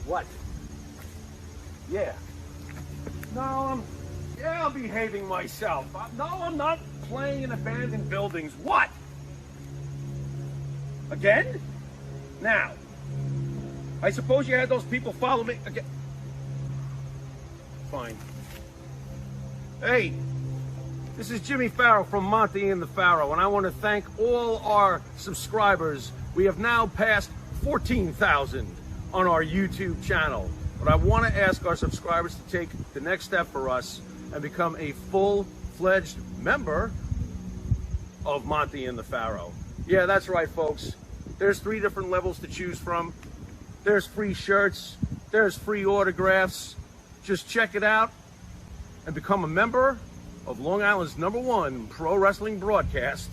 What? Yeah. No, I'm behaving myself. No, I'm not playing in abandoned buildings. What? Again? Now, I suppose you had those people follow me again. Fine. Hey, this is Jimmy Farrow from Monty and the Pharaoh, and I want to thank all our subscribers. We have now passed 14,000 on our YouTube channel. But I want to ask our subscribers to take the next step for us and become a full-fledged member of Monty and the Pharaoh. Yeah, that's right, folks. There's 3 different levels to choose from. There's free shirts. There's free autographs. Just check it out and become a member of Long Island's #1 pro wrestling broadcast,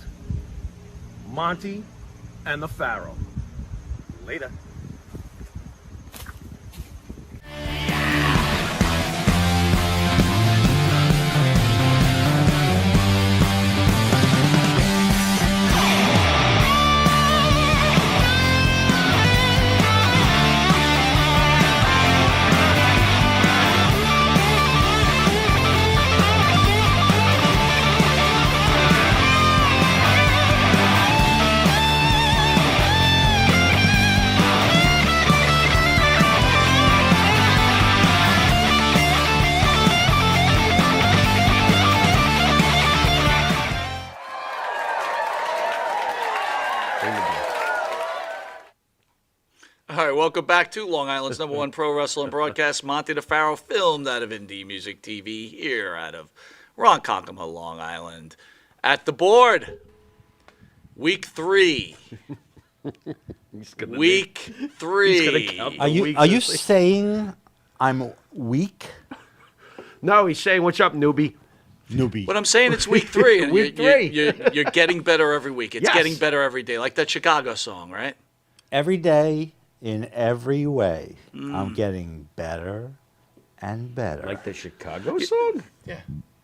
Monty and the Pharaoh. Later. All right, welcome back to Long Island's #1 pro wrestling broadcast, Monty the Pharaoh, filmed out of Indie Music TV here out of Ronkonkoma, Long Island. At the board, week 3. Week 3. Are you saying I'm weak? No, he's saying, "What's up, newbie?" But I'm saying it's week 3. And Week 3. You're getting better every week. It's Yes. getting better every day, like that Chicago song, right? Every day, in every way, I'm getting better and better. Like the Chicago song? Yeah.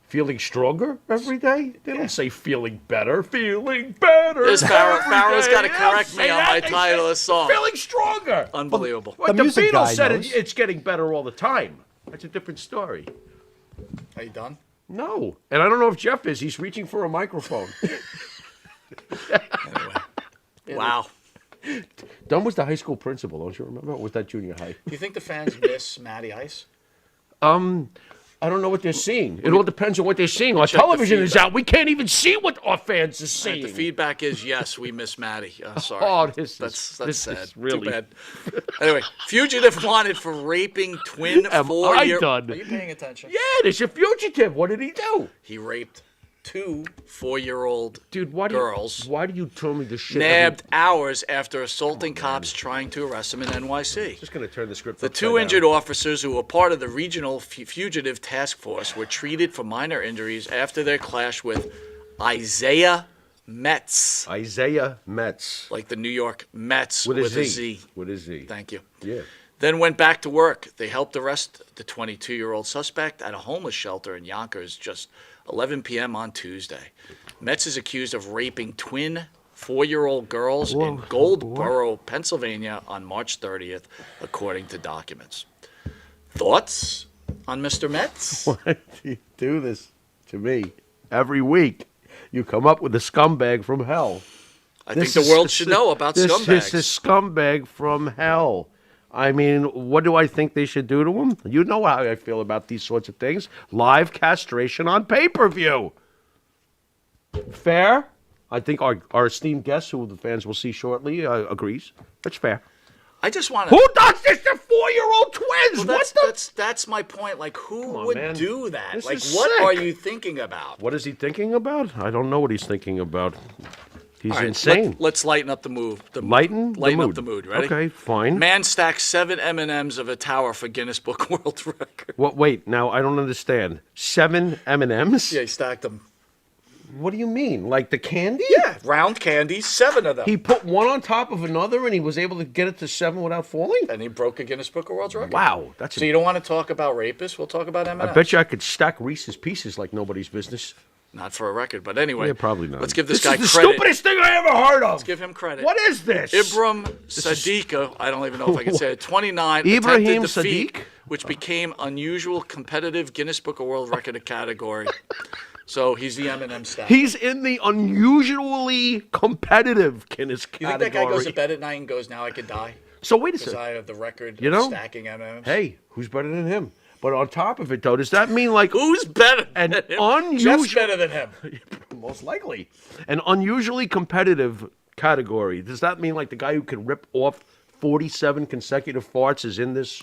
Feeling stronger every day? They don't say feeling better. Feeling better. This Pharaoh's every got to day. correct They me don't on say my that. They title of say the song. Feeling stronger. Unbelievable. Well, The the music guy Beatles said knows. it's getting better all the time. That's a different story. Are you done? No. And I don't know if Jeff is. He's reaching for a microphone. Wow. Dunn was the high school principal, don't you remember? Or was that junior high? Do you think the fans miss Matty Ice? I don't know what they're seeing. It all depends on what they're seeing. Our check the television is feedback. out. We can't even see what our fans are seeing. The feedback is yes, we miss Matty. Sorry. Oh, this that's is sad. really Too bad. Anyway, fugitive wanted for raping twin Am I 4-year. done? Are you paying attention? Yeah, there's a fugitive. What did he do? He raped 2 4-year-old Dude, why girls. why do you tell me this shit? Nabbed hours after assaulting cops trying to arrest him in NYC. Just going to turn the script The 2 injured officers who were part of the regional fugitive task force were treated for minor injuries after their clash with Isaiah Metz, Isaiah Metz. like the New York Mets With a Z. Z. With a Z. Thank you. Yeah. Then went back to work. They helped arrest the 22-year-old suspect at a homeless shelter in Yonkers just 11 p.m. on Tuesday. Metz is accused of raping twin 4-year-old girls in Goldboro, Pennsylvania on March 30th, according to documents. Thoughts on Mr. Metz? Why do you do this to me every week? You come up with a scumbag from hell. I think the world should know about scumbags. This is a scumbag from hell. I mean, what do I think they should do to him? You know how I feel about these sorts of things. Live castration on pay-per-view. Fair? I think our esteemed guest, who the fans will see shortly, agrees. That's fair. I just want to. Who does this to 4-year-old twins? Well, that's my point. Like, who would man. do that? This Like, is what sick. are you thinking about? What is he thinking about? I don't know what he's thinking about. He's All right, insane. Let's lighten up the mood. Lighten up the mood. Ready? Okay, fine. Man stacks 7 M&Ms of a tower for Guinness Book World Record. What? Wait, now I don't understand. 7 M&Ms? Yeah, he stacked them. What do you mean? Like the candy? Yeah, round candy, 7 of them. He put one on top of another, and he was able to get it to 7 without falling. And he broke a Guinness Book of World Record. Wow, that's. So you don't want to talk about rapists? We'll talk about M&Ms. I bet you I could stack Reese's Pieces like nobody's business. Not for a record, but anyway. Yeah, probably not. Let's give this This guy is the credit. stupidest thing I ever heard of. Let's give him credit. What is this? Ibram Sadiq, I don't even know if I can say it, 29 Ibrahim attempted defeat, Sadiq? which became unusual competitive Guinness Book of World Record category. So he's the Eminem staff. He's in the unusually competitive Guinness You category. think that guy goes to bed at night and goes, now I could die? So wait a Because second. I have the record You know? of stacking MMs. Hey, who's better than him? But on top of it, though, does that mean like Who's better an than him? unusual? Jeff's better than him. Most likely, an unusually competitive category. Does that mean like the guy who can rip off 47 consecutive farts is in this?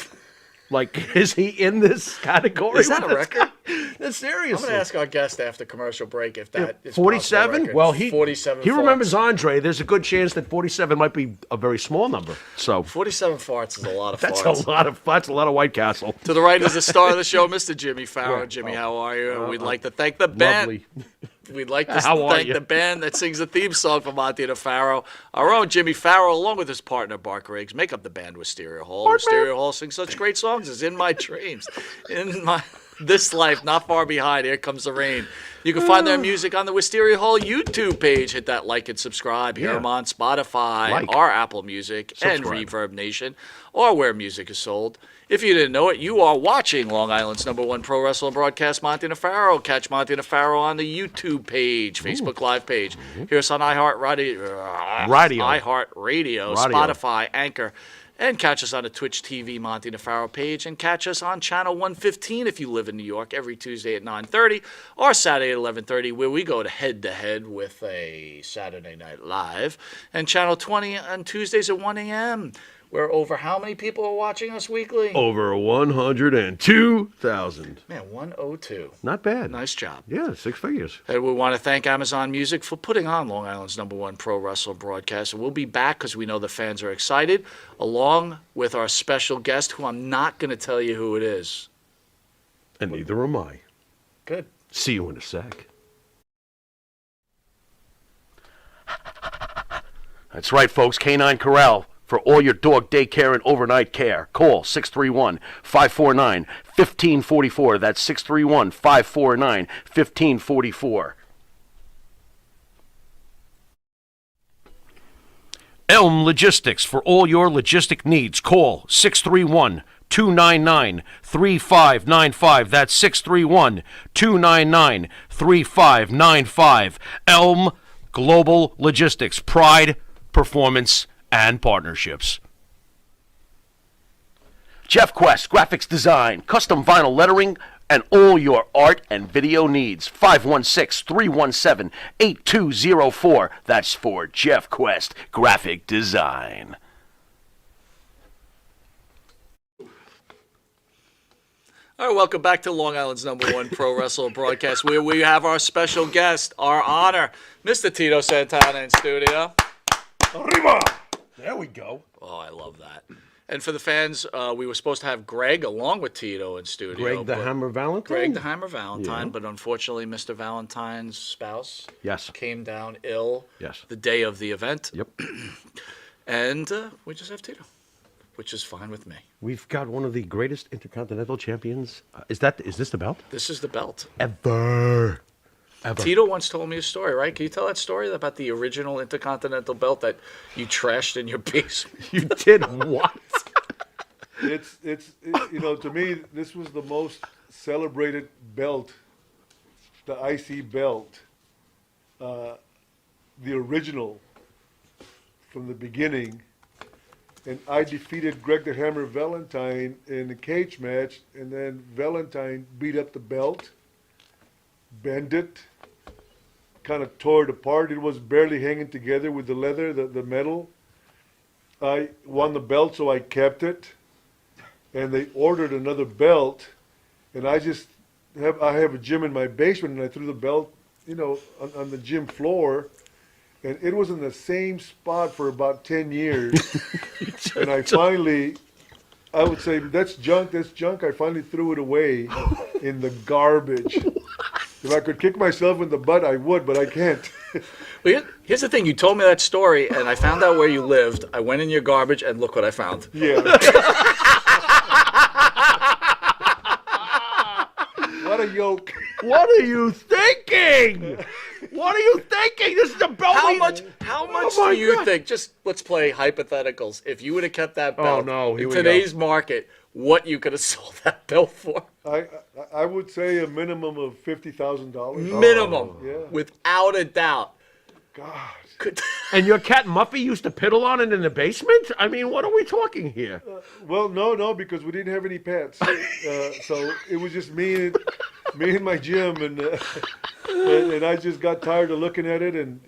Like, is he in this category? Is that a record? That's I'm seriously. going to ask our guest after commercial break if that is 47? Well, he 47 he farts. remembers Andre. There's a good chance that 47 might be a very small number. So 47 farts is a lot of that's farts. a lot of White Castle. To the right is the star of the show, Mr. Jimmy Farrow. Yeah. Jimmy, how are you? We'd like to thank the band. Lovely. We'd like to How are thank you? the band that sings the theme song for Monty and Farrow. Our own Jimmy Farrow, along with his partner, Bark Riggs, make up the band Wisteria Hall. Wisteria Hall sings such great songs as In My Dreams, In My This Life, Not Far Behind, Here Comes the Rain. You can find their music on the Wisteria Hall YouTube page. Hit that like and subscribe. Hear Yeah. them on Spotify, Like. or Apple Music, and Subscribe. Reverb Nation, or where music is sold. If you didn't know it, you are watching Long Island's #1 pro wrestling broadcast, Monty and Farrow. Catch Monty and Farrow on the YouTube page, Facebook Live page. Hear us on iHeartRadio, Radio. Spotify, Anchor, and catch us on the Twitch TV Monty and Farrow page, and catch us on Channel 115 if you live in New York every Tuesday at 9:30 or Saturday at 11:30, where we go to head with a Saturday Night Live, and Channel 20 on Tuesdays at 1 a.m. Where over how many people are watching us weekly? Over 102,000. Man, 102. Not bad. Nice job. Yeah, 6 figures. And we want to thank Amazon Music for putting on Long Island's #1 pro wrestling broadcast. And we'll be back because we know the fans are excited, along with our special guest, who I'm not going to tell you who it is. And neither am I. Good. See you in a sec. That's right, folks. Canine Corral. For all your dog daycare and overnight care, call 631-549-1544. That's 631-549-1544. Elm Logistics. For all your logistic needs, call 631-299-3595. That's 631-299-3595. Elm Global Logistics. Pride, performance, and partnerships. Jeff Quest, graphics design, custom vinyl lettering, and all your art and video needs. 516-317-8204. That's for Jeff Quest, graphic design. All right, welcome back to Long Island's #1 pro wrestling broadcast, where we have our special guest, our honor, Mr. Tito Santana in studio. Arriba! There we go. Oh, I love that. And for the fans, we were supposed to have Greg along with Tito in studio. Greg the Hammer Valentine? Greg the Hammer Valentine, Yeah. but unfortunately, Mr. Valentine's spouse Yes. came down ill Yes. the day of the event. Yep. And we just have Tito, which is fine with me. We've got one of the greatest intercontinental champions. Is this the belt? This is the belt. Ever. Tito once told me a story, right? Can you tell that story about the original Intercontinental belt that you trashed in your basement? You did what? It's to me, this was the most celebrated belt, the IC belt, the original from the beginning. And I defeated Greg the Hammer Valentine in a cage match, and then Valentine beat up the belt, bent it, kind of tore it apart. It was barely hanging together with the leather, the metal. I won the belt, so I kept it. And they ordered another belt, and I have a gym in my basement, and I threw the belt, on the gym floor, and it was in the same spot for about 10 years. And I finally, I would say, that's junk. I finally threw it away in the garbage. If I could kick myself in the butt, I would, but I can't. Well, here's the thing. You told me that story, and I found out where you lived. I went in your garbage, and look what I found. Yeah. What a yoke. What are you thinking? What are you thinking? This is the belt. How much Oh, my do you God. think? Just let's play hypotheticals. If you would have kept that belt no, here in we today's market, what you could have sold that belt for? I would say a minimum of $50,000. Minimum, Yeah. without a doubt. God. Could, And your cat Muffy used to piddle on it in the basement? I mean, what are we talking here? Well, no, because we didn't have any pets, so it was just me and my gym, and I just got tired of looking at it, and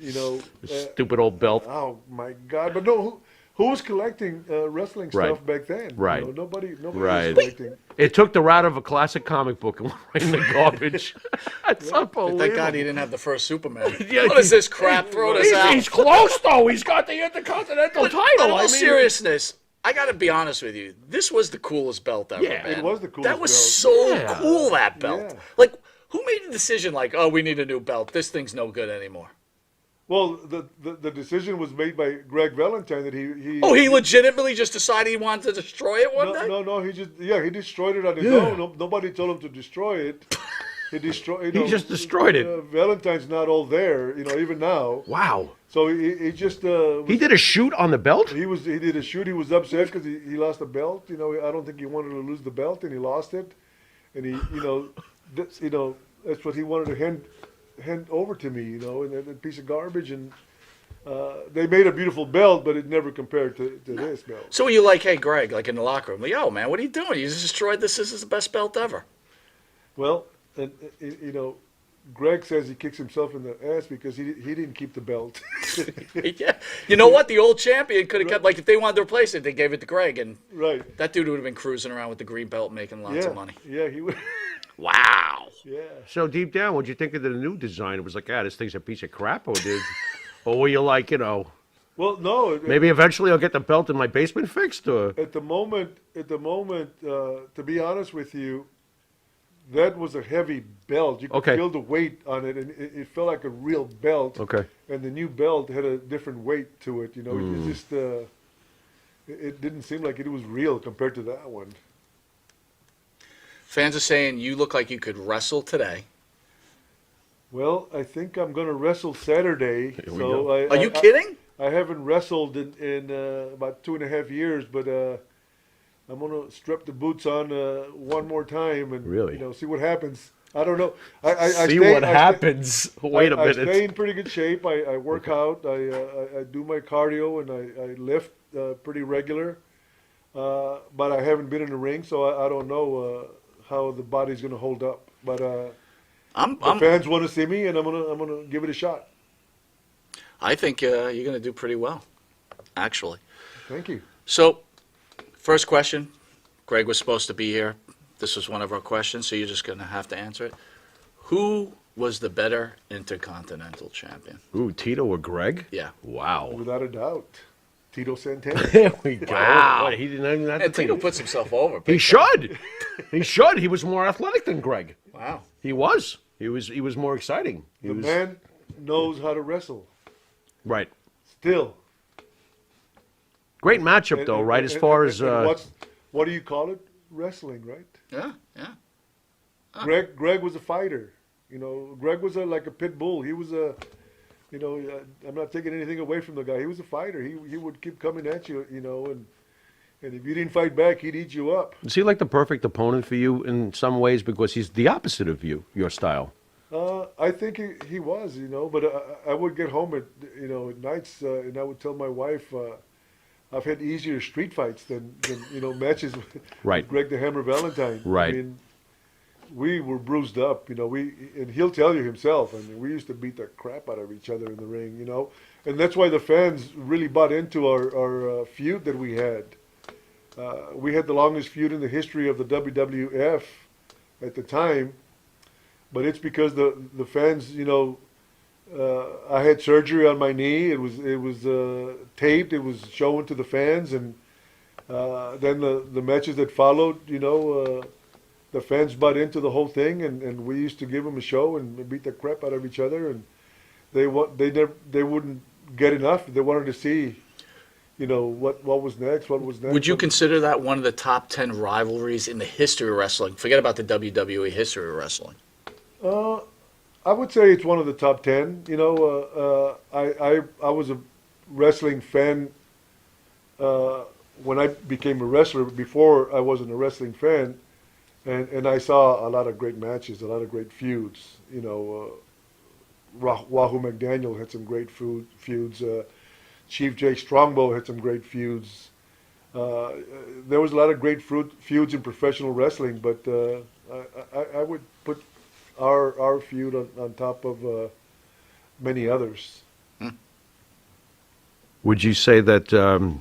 Stupid old belt. oh my God! But no, who was collecting wrestling Right. stuff back then? Right. Nobody Right. was collecting. It took the route of a classic comic book and went right in the garbage. That's unbelievable. thank God he didn't have the first Superman. Yeah, What is this crap? Throw this out. He's close, though. He's got the Intercontinental title. In all I mean, seriousness, I got to be honest with you. This was the coolest belt ever, Yeah, man. it was the coolest That was belt. so Yeah. cool, that belt. Yeah. Like, who made the decision, like, oh, we need a new belt. This thing's no good anymore. Well, the decision was made by Greg Valentine that he. Oh, he legitimately just decided he wanted to destroy it one day? No. He destroyed it on his own. Nobody told him to destroy it. He destroyed. He just destroyed it. Valentine's not all there, even now. wow. So he just. He did a shoot on the belt? He did a shoot. He was upset because he lost the belt. I don't think he wanted to lose the belt, and he lost it. And that's what he wanted to hand over to me, and a piece of garbage. And they made a beautiful belt, but it never compared to this belt. So were you like, hey, Greg, like in the locker room, like, yo, man, what are you doing? You just destroyed this. This is the best belt ever. Well, and Greg says he kicks himself in the ass because he didn't keep the belt. Yeah. You know what? The old champion could have kept, like, if they wanted to replace it, they gave it to Greg, and Right. that dude would have been cruising around with the green belt making lots of money. Yeah, he would. Wow. Yeah. So deep down, what'd you think of the new design? It was like, this thing's a piece of crap, or were you like, Well, no. maybe eventually I'll get the belt in my basement fixed, or At the moment, to be honest with you, that was a heavy belt. You could Okay. feel the weight on it, and it felt like a real belt. Okay. And the new belt had a different weight to it. It just it didn't seem like it was real compared to that one. Fans are saying you look like you could wrestle today. Well, I think I'm going to wrestle Saturday. we go. Are you kidding? I haven't wrestled in about 2.5 years, but I'm going to strap the boots on one more time and Really? See what happens. I don't know. happens. Wait a I minute. stay in pretty good shape. I work out. I do my cardio and I lift pretty regular. But I haven't been in the ring, so I don't know how the body's going to hold up. But the fans want to see me, and I'm gonna give it a shot. I think you're going to do pretty well, actually. Thank you. So, first question. Greg was supposed to be here. This was one of our questions, so you're just going to have to answer it. Who was the better Intercontinental Champion? Ooh, Tito or Greg? Yeah. Wow. Without a doubt, Tito Santana. There we go. Wow. He didn't even have to And Tito think. puts himself over. He should. He should. He was more athletic than Greg. Wow. He was. He was more exciting. He The was man knows how to wrestle. right. Still. Great matchup though, right? As far as what do you call it? Wrestling, right? Yeah, yeah. Greg was a fighter. Greg was like a pit bull. He was I'm not taking anything away from the guy. He was a fighter. He would keep coming at you, and if you didn't fight back, he'd eat you up. is he like the perfect opponent for you in some ways because he's the opposite of your style? I think he was, but I would get home at nights, and I would tell my wife, I've had easier street fights than matches with Right. Greg the Hammer Valentine. Right. I mean, we were bruised up, and he'll tell you himself. I mean, we used to beat the crap out of each other in the ring, and that's why the fans really bought into our feud that we had. We had the longest feud in the history of the WWF at the time, but it's because the fans, I had surgery on my knee. It was taped. It was shown to the fans, and then the matches that followed, the fans bought into the whole thing, and we used to give them a show and beat the crap out of each other, and they wouldn't get enough. They wanted to see, what was next. Would you consider that one of the top 10 rivalries in the history of wrestling? Forget about the WWE history of wrestling. I would say it's one of the top 10. I was a wrestling fan when I became a wrestler. Before I wasn't a wrestling fan, and I saw a lot of great matches, a lot of great feuds. Wahoo McDaniel had some great feuds. Chief Jay Strongbow had some great feuds. There was a lot of great feuds in professional wrestling, but I would put our feud on top of many others. Would you say that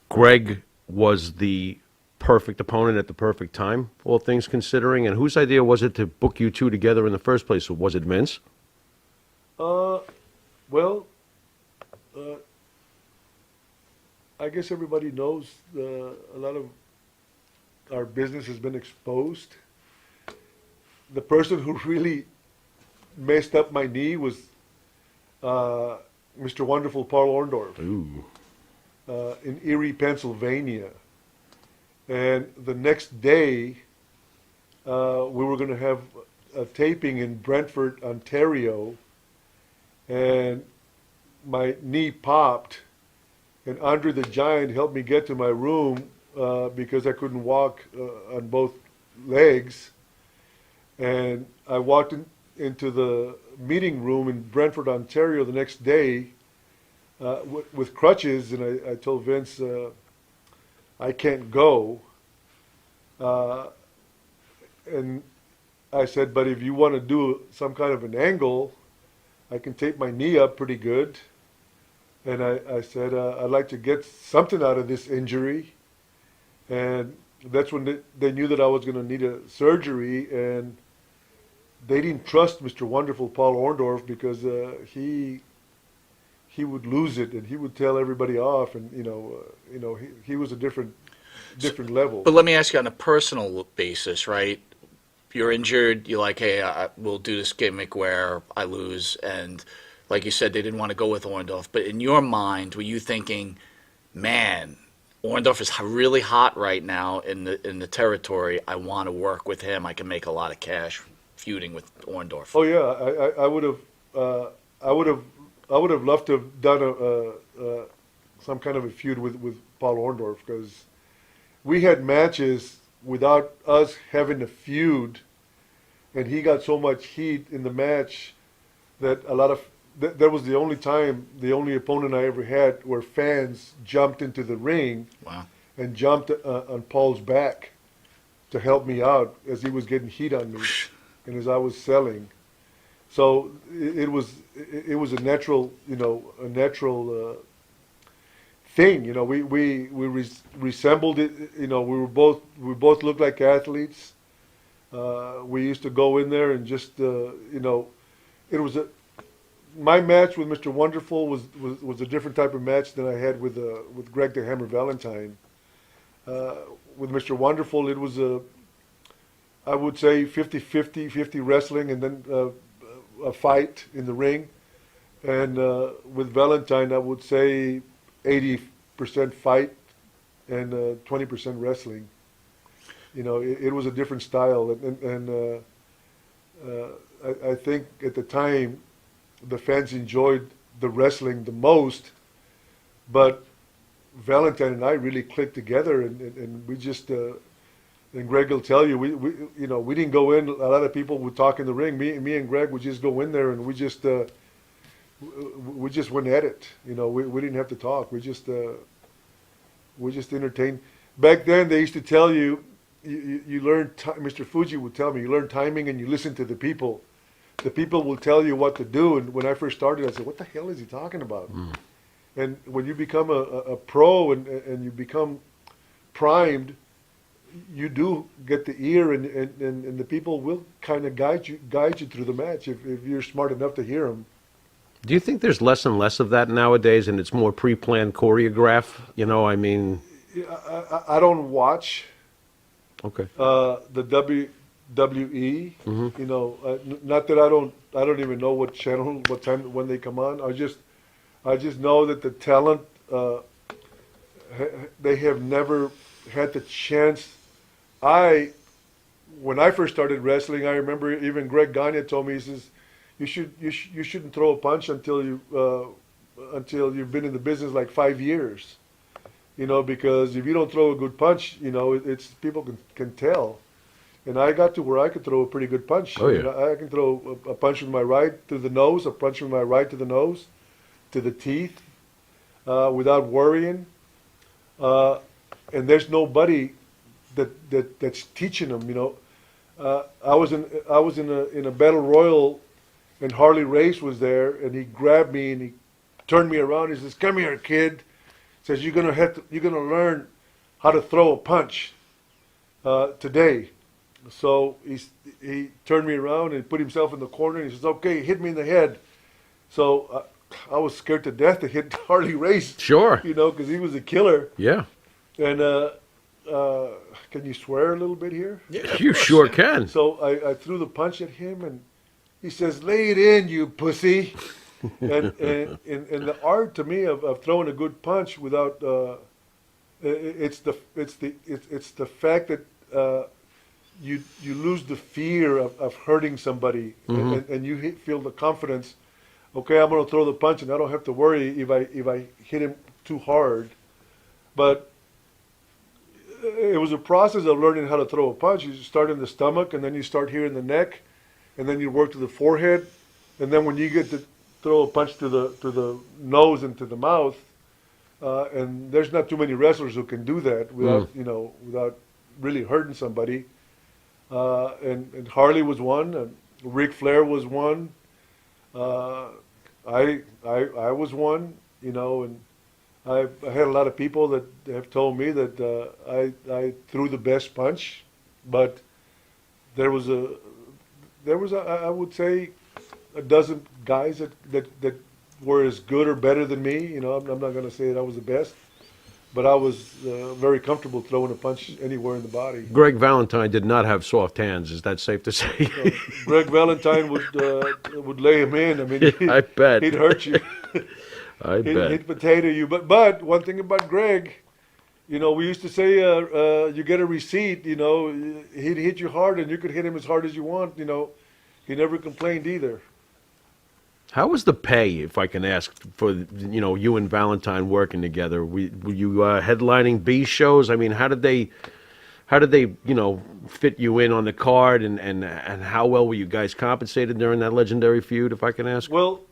Greg was the perfect opponent at the perfect time, all things considering? And whose idea was it to book you two together in the first place? Was it Vince? Well, I guess everybody knows a lot of our business has been exposed. The person who really messed up my knee was Mr. Wonderful Paul Orndorff in Erie, Pennsylvania. And the next day, we were going to have a taping in Brantford, Ontario, and my knee popped, and Andre the Giant helped me get to my room because I couldn't walk on both legs. And I walked into the meeting room in Brantford, Ontario the next day with crutches, and I told Vince, I can't go. And I said, but if you want to do some kind of an angle, I can tape my knee up pretty good. And I said, I'd like to get something out of this injury. And that's when they knew that I was going to need a surgery. And they didn't trust Mr. Wonderful Paul Orndorff because he would lose it and he would tell everybody off. And, he was a different level. But let me ask you on a personal basis, right? You're injured. You're like, hey, we'll do this gimmick where I lose. And like you said, they didn't want to go with Orndorff. But in your mind, were you thinking, man, Orndorff is really hot right now in the territory. I want to work with him. I can make a lot of cash feuding with Orndorff. Oh yeah, I would have loved to have done some kind of a feud with Paul Orndorff because we had matches without us having a feud, and he got so much heat in the match that that was the only opponent I ever had where fans jumped into the ring. Wow. And jumped on Paul's back to help me out as he was getting heat on me and as I was selling. So it was a natural thing. We resembled it. We both looked like athletes. We used to go in there and just it was my match with Mr. Wonderful was a different type of match than I had with Greg the Hammer Valentine. With Mr. Wonderful, it was I would say 50 wrestling and then a fight in the ring. And with Valentine, I would say 80% fight and 20% wrestling. It was a different style. And I think at the time, the fans enjoyed the wrestling the most. But Valentine and I really clicked together, and we just and Greg will tell you we didn't go in. A lot of people would talk in the ring. Me and Greg would just go in there, and we just went at it. We didn't have to talk. We just entertained. Back then, they used to tell you learn. Mr. Fuji would tell me you learn timing and you listen to the people. The people will tell you what to do. And when I first started, I said, "What the hell is he talking about?" And when you become a pro and you become primed, you do get the ear, and the people will kind of guide you through the match if you're smart enough to hear them. Do you think there's less and less of that nowadays, and it's more pre-planned choreograph? I don't watch. Okay. The WWE. Not that I don't even know what channel, what time, when they come on. I just know that the talent, they have never had the chance. I when I first started wrestling, I remember even Greg Gagne told me, he says, you shouldn't throw a punch until you've been in the business like 5 years, because if you don't throw a good punch, it's people can tell. And I got to where I could throw a pretty good punch. Oh, yeah. I can throw a punch with my right to the nose, a punch with my right to the nose, to the teeth, without worrying. And there's nobody that's teaching them. I was in a battle royal, and Harley Race was there, and he grabbed me and he turned me around. He says, "Come here, kid." Says, you're gonna learn how to throw a punch today. So he turned me around and put himself in the corner, and he says, "Okay, hit me in the head." So I was scared to death to hit Harley Race. Sure. Because he was a killer. Yeah. And can you swear a little bit here? Yeah, You sure can. So I threw the punch at him, and he says, "Lay it in, you pussy." and the art to me of throwing a good punch without it's the fact that you lose the fear of hurting somebody, and you feel the confidence. Okay, I'm going to throw the punch, and I don't have to worry if I hit him too hard. But it was a process of learning how to throw a punch. You start in the stomach, and then you start here in the neck, and then you work to the forehead, and then when you get to throw a punch to the nose and to the mouth, and there's not too many wrestlers who can do that without really hurting somebody. And Harley was one, and Ric Flair was one. I was one, and I had a lot of people that have told me that I threw the best punch, but there was I would say a dozen guys that were as good or better than me. I'm not going to say that I was the best, but I was very comfortable throwing a punch anywhere in the body. Greg Valentine did not have soft hands. Is that safe to say? Greg Valentine would lay him in. I mean, I bet. He'd hurt you. I bet. He'd potato you. But one thing about Greg, we used to say, you get a receipt. He'd hit you hard, and you could hit him as hard as you want. He never complained either. How was the pay, if I can ask, for you and Valentine working together? Were you headlining B shows? I mean, how did they fit you in on the card, and how well were you guys compensated during that legendary feud, if I can ask? Well,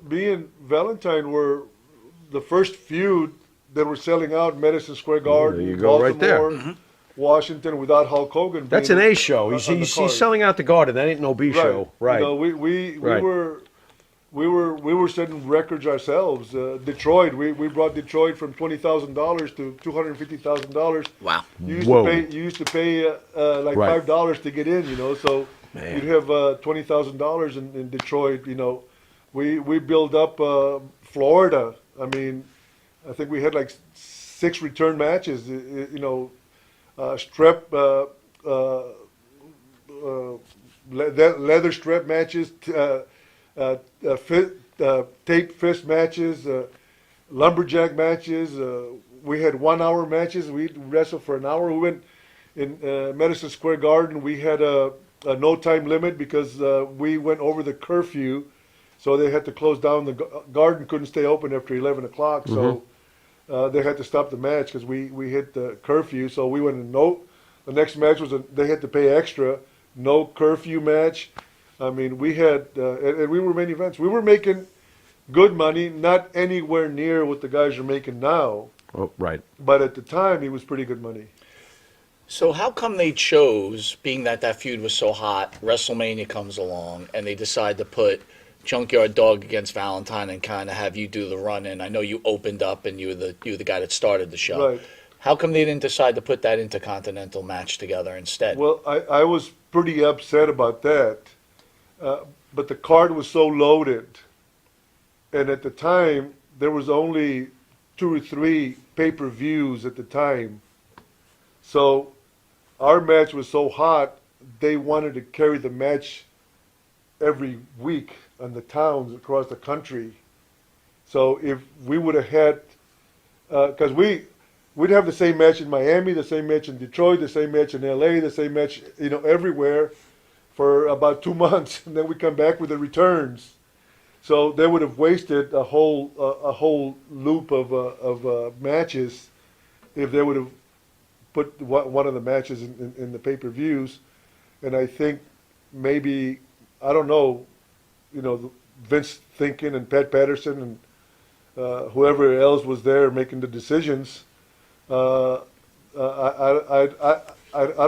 me and Valentine were the first feud that were selling out in Madison Square Garden, there you go, Baltimore, right there. Washington, without Hulk Hogan. That's an A show. He's selling out the Garden. That ain't no B show, right? We were setting records ourselves. Detroit, we brought Detroit from $20,000 to $250,000. Wow. You used to pay like $5 to get in. So Man. you'd have $20,000 in Detroit. We built up Florida. I mean, I think we had like 6 return matches. Strep, leather strap matches. Tape fist matches, lumberjack matches. We had 1 hour matches. We wrestled for an hour. We went in Madison Square Garden. We had a no time limit because we went over the curfew, so they had to close down. The garden couldn't stay open after 11 o'clock, so they had to stop the match because we hit the curfew. So we went in the next match was they had to pay extra, no curfew match. I mean, we had, and we were main events. We were making good money, not anywhere near what the guys are making now. Oh, right. But at the time, it was pretty good money. So how come they chose, being that feud was so hot, WrestleMania comes along, and they decide to put Junkyard Dog against Valentine and kind of have you do the run-in? I know you opened up and you were the guy that started the show. Right. How come they didn't decide to put that intercontinental match together instead? Well, I was pretty upset about that. But the card was so loaded, and at the time there was only 2 or 3 pay-per-views at the time. So our match was so hot, they wanted to carry the match every week on the towns across the country. So if we would have had, because we we'd have the same match in Miami, the same match in Detroit, the same match in LA, the same match, everywhere for about 2 months, and then we come back with the returns. So they would have wasted a whole loop of matches if they would have put one of the matches in the pay-per-views. And I think maybe, I don't know, Vince thinking and Pat Patterson and whoever else was there making the decisions. I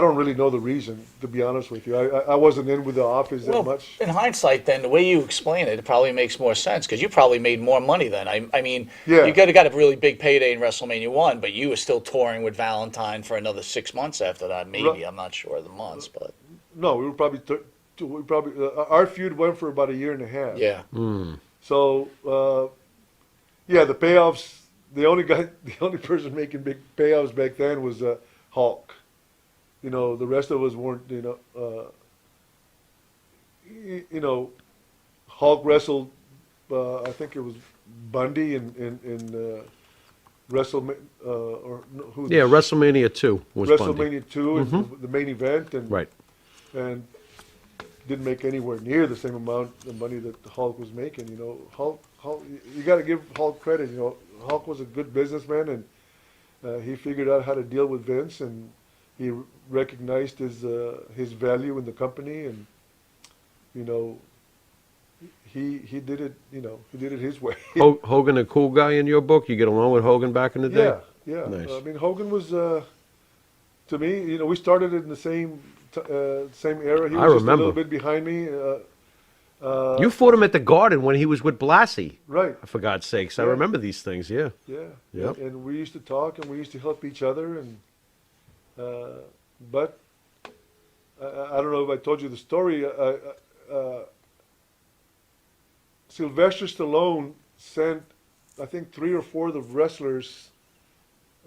don't really know the reason, to be honest with you. I wasn't in with the office that much. In hindsight, then, the way you explain it, it probably makes more sense because you probably made more money then. I mean, Yeah. you got a really big payday in WrestleMania 1, but you were still touring with Valentine for another 6 months after that, maybe. Right. I'm not sure of the months, but No, we were probably our feud went for about a year and a half. yeah. So yeah, the payoffs. The only person making big payoffs back then was Hulk. The rest of us weren't. Hulk wrestled. I think it was Bundy in WrestleMania. Yeah, WrestleMania 2 was Bundy. WrestleMania 2 is the main event, and Right. and didn't make anywhere near the same amount of money that Hulk was making. Hulk, you got to give Hulk credit. Hulk was a good businessman, and he figured out how to deal with Vince, and he recognized his value in the company, and he did it. He did it his way. Hogan, a cool guy in your book? You get along with Hogan back in the day? Yeah. Nice. I mean, Hogan was to me. We started in the same era. He I was just a remember. little bit behind me. You fought him at the Garden when he was with Blassie. Right. For God's sakes, I Yeah. remember these things. Yeah. Yeah. Yep. And we used to talk, and we used to help each other, and but I don't know if I told you the story. Sylvester Stallone sent, I think, 3 or 4 of the wrestlers,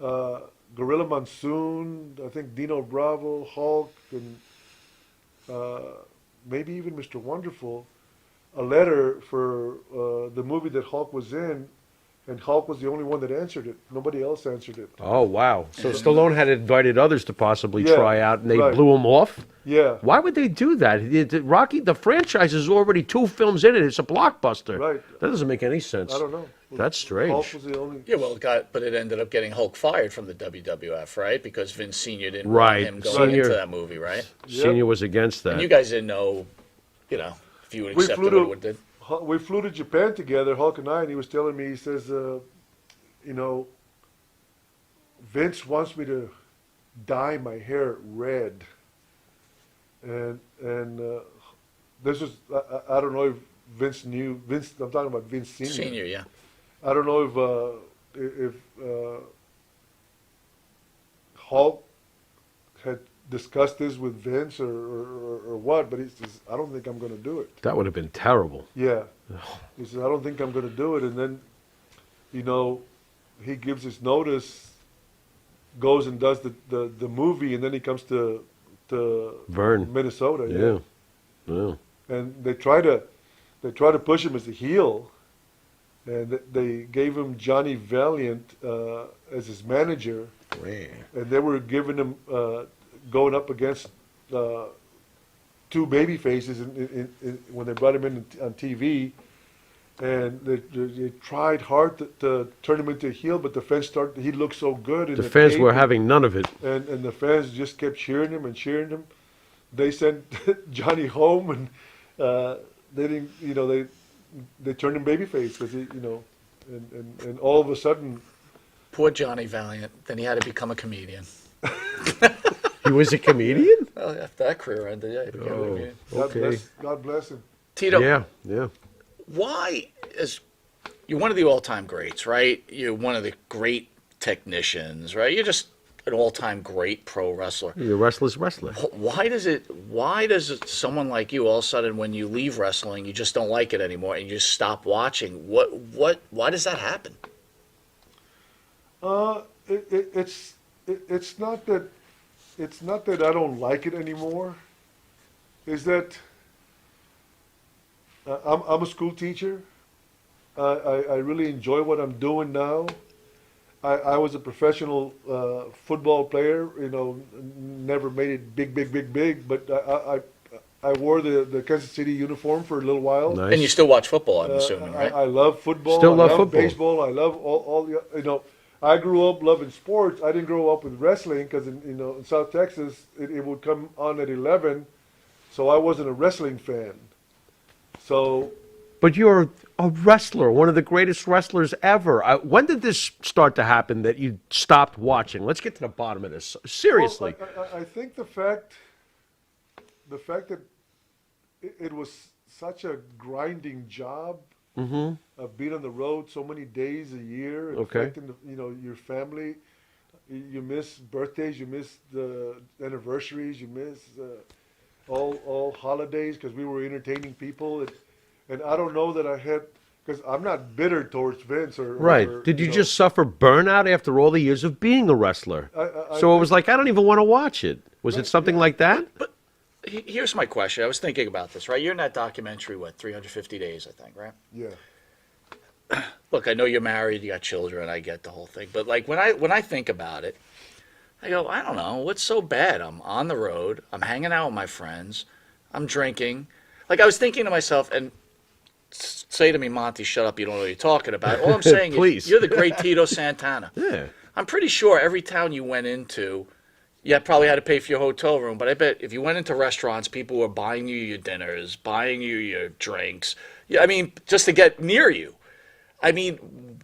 Gorilla Monsoon, I think Dino Bravo, Hulk, and maybe even Mr. Wonderful, a letter for the movie that Hulk was in, and Hulk was the only one that answered it. Nobody else answered it. Oh, wow. So Stallone had invited others to possibly Yeah, try out, and they right. blew him off? Yeah. Why would they do that? Rocky, the franchise is already 2 films in it. It's a blockbuster. Right. That doesn't make any sense. I don't know. That's strange. Hulk was the only. Yeah, well, but it ended up getting Hulk fired from the WWF, right? Because Vince Sr. didn't Right. want him going Senior- into that movie, right? Senior was against that. And you guys didn't know, if you would We accept flew it, to- what it did. We flew to Japan together, Hulk and I, and he was telling me, he says, Vince wants me to dye my hair red. And this was, I don't know if Vince knew, I'm talking about Vince Sr. Senior, yeah. I don't know if Hulk had discussed this with Vince or what, but he says, I don't think I'm going to do it. That would have been terrible. Yeah. He says, I don't think I'm going to do it. And then, he gives his notice, goes and does the movie, and then he comes to Vern. Minnesota. Yeah. And they try to push him as a heel, and they gave him Johnny Valiant as his manager, and they were giving him going up against 2 baby faces when they brought him in on TV. And they tried hard to turn him into a heel, but the fans he looked so good. The fans were having none of it. And the fans just kept cheering him and cheering him. They sent Johnny home, and they didn't, they turned him babyface because and all of a sudden. Poor Johnny Valiant. Then he had to become a comedian. He was a comedian? Well, after that career ended, yeah, he became a comedian. Okay. God bless him. Tito, Yeah. why you're one of the all-time greats, right? You're one of the great technicians, right? You're just an all-time great pro wrestler. You're a restless wrestler. Why does someone like you all of a sudden, when you leave wrestling, you just don't like it anymore and you just stop watching? Why does that happen? It's not that I don't like it anymore. Is that I'm a school teacher. I really enjoy what I'm doing now. I was a professional football player. Never made it big. But I wore the Kansas City uniform for a little while. Nice. And you still watch football, I'm assuming, right? I love football. Still I love love football. baseball. I love all the. I grew up loving sports. I didn't grow up with wrestling because in South Texas it would come on at 11, so I wasn't a wrestling fan. So. But you're a wrestler, one of the greatest wrestlers ever. When did this start to happen that you stopped watching? Let's get to the bottom of this. Seriously. Well, I think the fact that it was such a grinding job of being on the road so many days a year, affecting your family. You miss birthdays, you miss the anniversaries, you miss all holidays because we were entertaining people. And I don't know that I had, because I'm not bitter towards Vince or Right. or, Did you just suffer burnout after all the years of being a wrestler? So it was like, I don't even want to watch it. Was it something like that? Here's my question. I was thinking about this, right? You're in that documentary, 350 days, I think, right? Yeah. Look, I know you're married, you got children, I get the whole thing. But like when I think about it, I go, I don't know, what's so bad? I'm on the road, I'm hanging out with my friends, I'm drinking. Like I was thinking to myself, and say to me, Monty, shut up, you don't know what you're talking about. All I'm saying is you're the great Tito Santana. Yeah. I'm pretty sure every town you went into, you probably had to pay for your hotel room, but I bet if you went into restaurants, people were buying you your dinners, buying you your drinks. Yeah, I mean, just to get near you. I mean,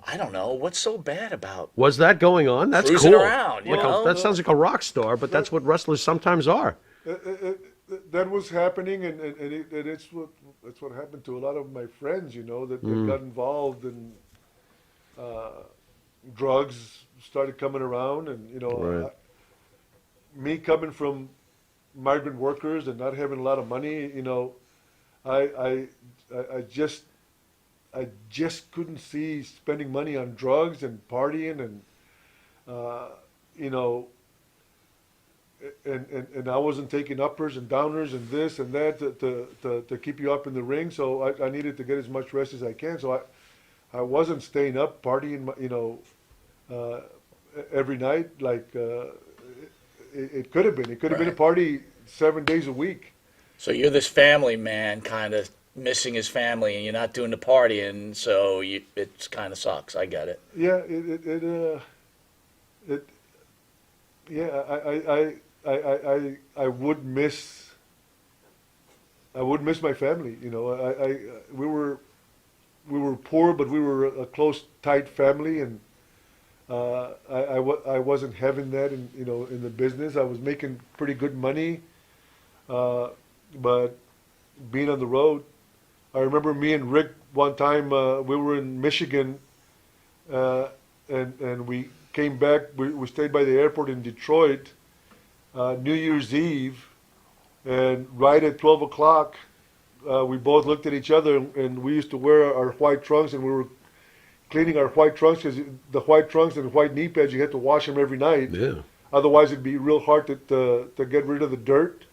I don't know. What's so bad about Was that going on? That's cruising cool. around, you Like know? that sounds like a rock star, but that's what wrestlers sometimes are. That was happening, and it's what happened to a lot of my friends. That got involved in drugs, started coming around, and Right. me coming from migrant workers and not having a lot of money, I just couldn't see spending money on drugs and partying and and I wasn't taking uppers and downers and this and that to keep you up in the ring. So I needed to get as much rest as I can. So I wasn't staying up partying, every night like it could have been. It could have been a party 7 days a week. So you're this family man kind of missing his family and you're not doing the partying, so it kind of sucks. I get it. Yeah, I would miss my family. We were poor, but we were a close, tight family, and I wasn't having that in the business. I was making pretty good money, but being on the road, I remember me and Rick one time we were in Michigan, and we came back. We stayed by the airport in Detroit, New Year's Eve, and right at 12 o'clock, we both looked at each other, and we used to wear our white trunks, and we were cleaning our white trunks because the white trunks and the white knee pads, you had to wash them every night. Yeah. Otherwise, it'd be real hard to get rid of the dirt.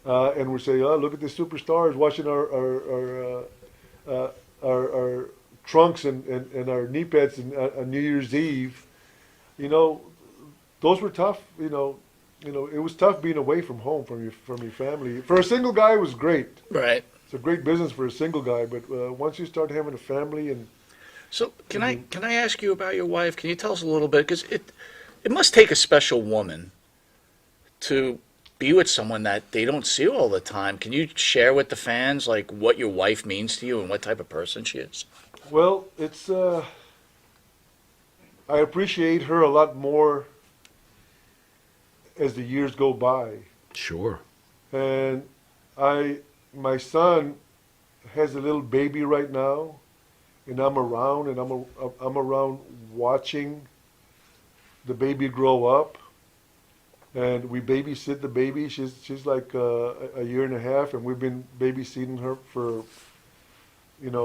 And we say, oh, look at the superstars washing our trunks and our knee pads on New Year's Eve. Those were tough. It was tough being away from home, from your family. For a single guy, it was great. Right. It's a great business for a single guy, but once you start having a family and So can I ask you about your wife? Can you tell us a little bit? Because it must take a special woman to be with someone that they don't see all the time. Can you share with the fans like what your wife means to you and what type of person she is? well, it's I appreciate her a lot more as the years go by. Sure. And my son has a little baby right now, and I'm around, and I'm around watching the baby grow up, and we babysit the baby. She's like a year and a half, and we've been babysitting her for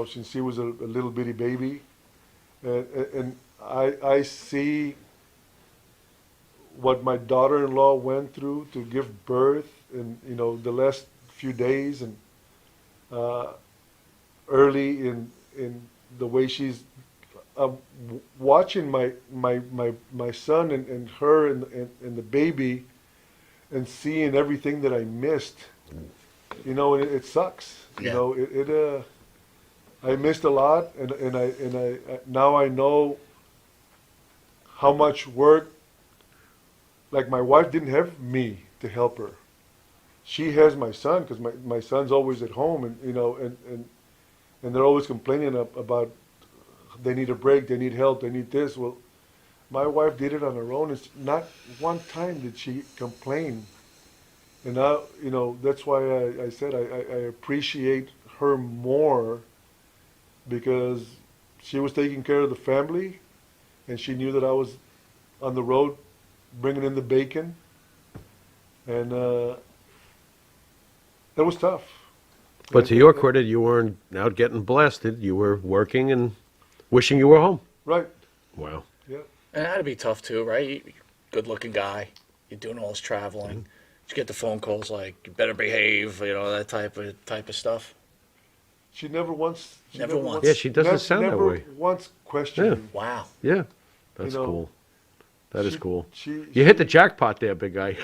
since she was a little bitty baby, and I see what my daughter-in-law went through to give birth, and the last few days, and early in the way she's watching my son and her and the baby, and seeing everything that I missed. You know, and it sucks. You Yeah. know, I missed a lot, and I now I know how much work. Like my wife didn't have me to help her. She has my son because my son's always at home, and you know, and they're always complaining about they need a break, they need help, they need this. Well, my wife did it on her own. It's not one time did she complain. And now, you know, that's why I said I appreciate her more, because she was taking care of the family, and she knew that I was on the road bringing in the bacon, and that was tough. But to your credit, you weren't out getting blasted. You were working and wishing you were home. Right. Wow. Yeah. And it had to be tough too, right? Good-looking guy. You're doing all this traveling. You get the phone calls like, "You better behave," you know, that type of stuff. She never once. Never once. Yeah, she doesn't sound that never way. once questioned Yeah. me. Wow. Yeah, that's You know, cool. That is she- cool. she- You hit the jackpot there, big guy.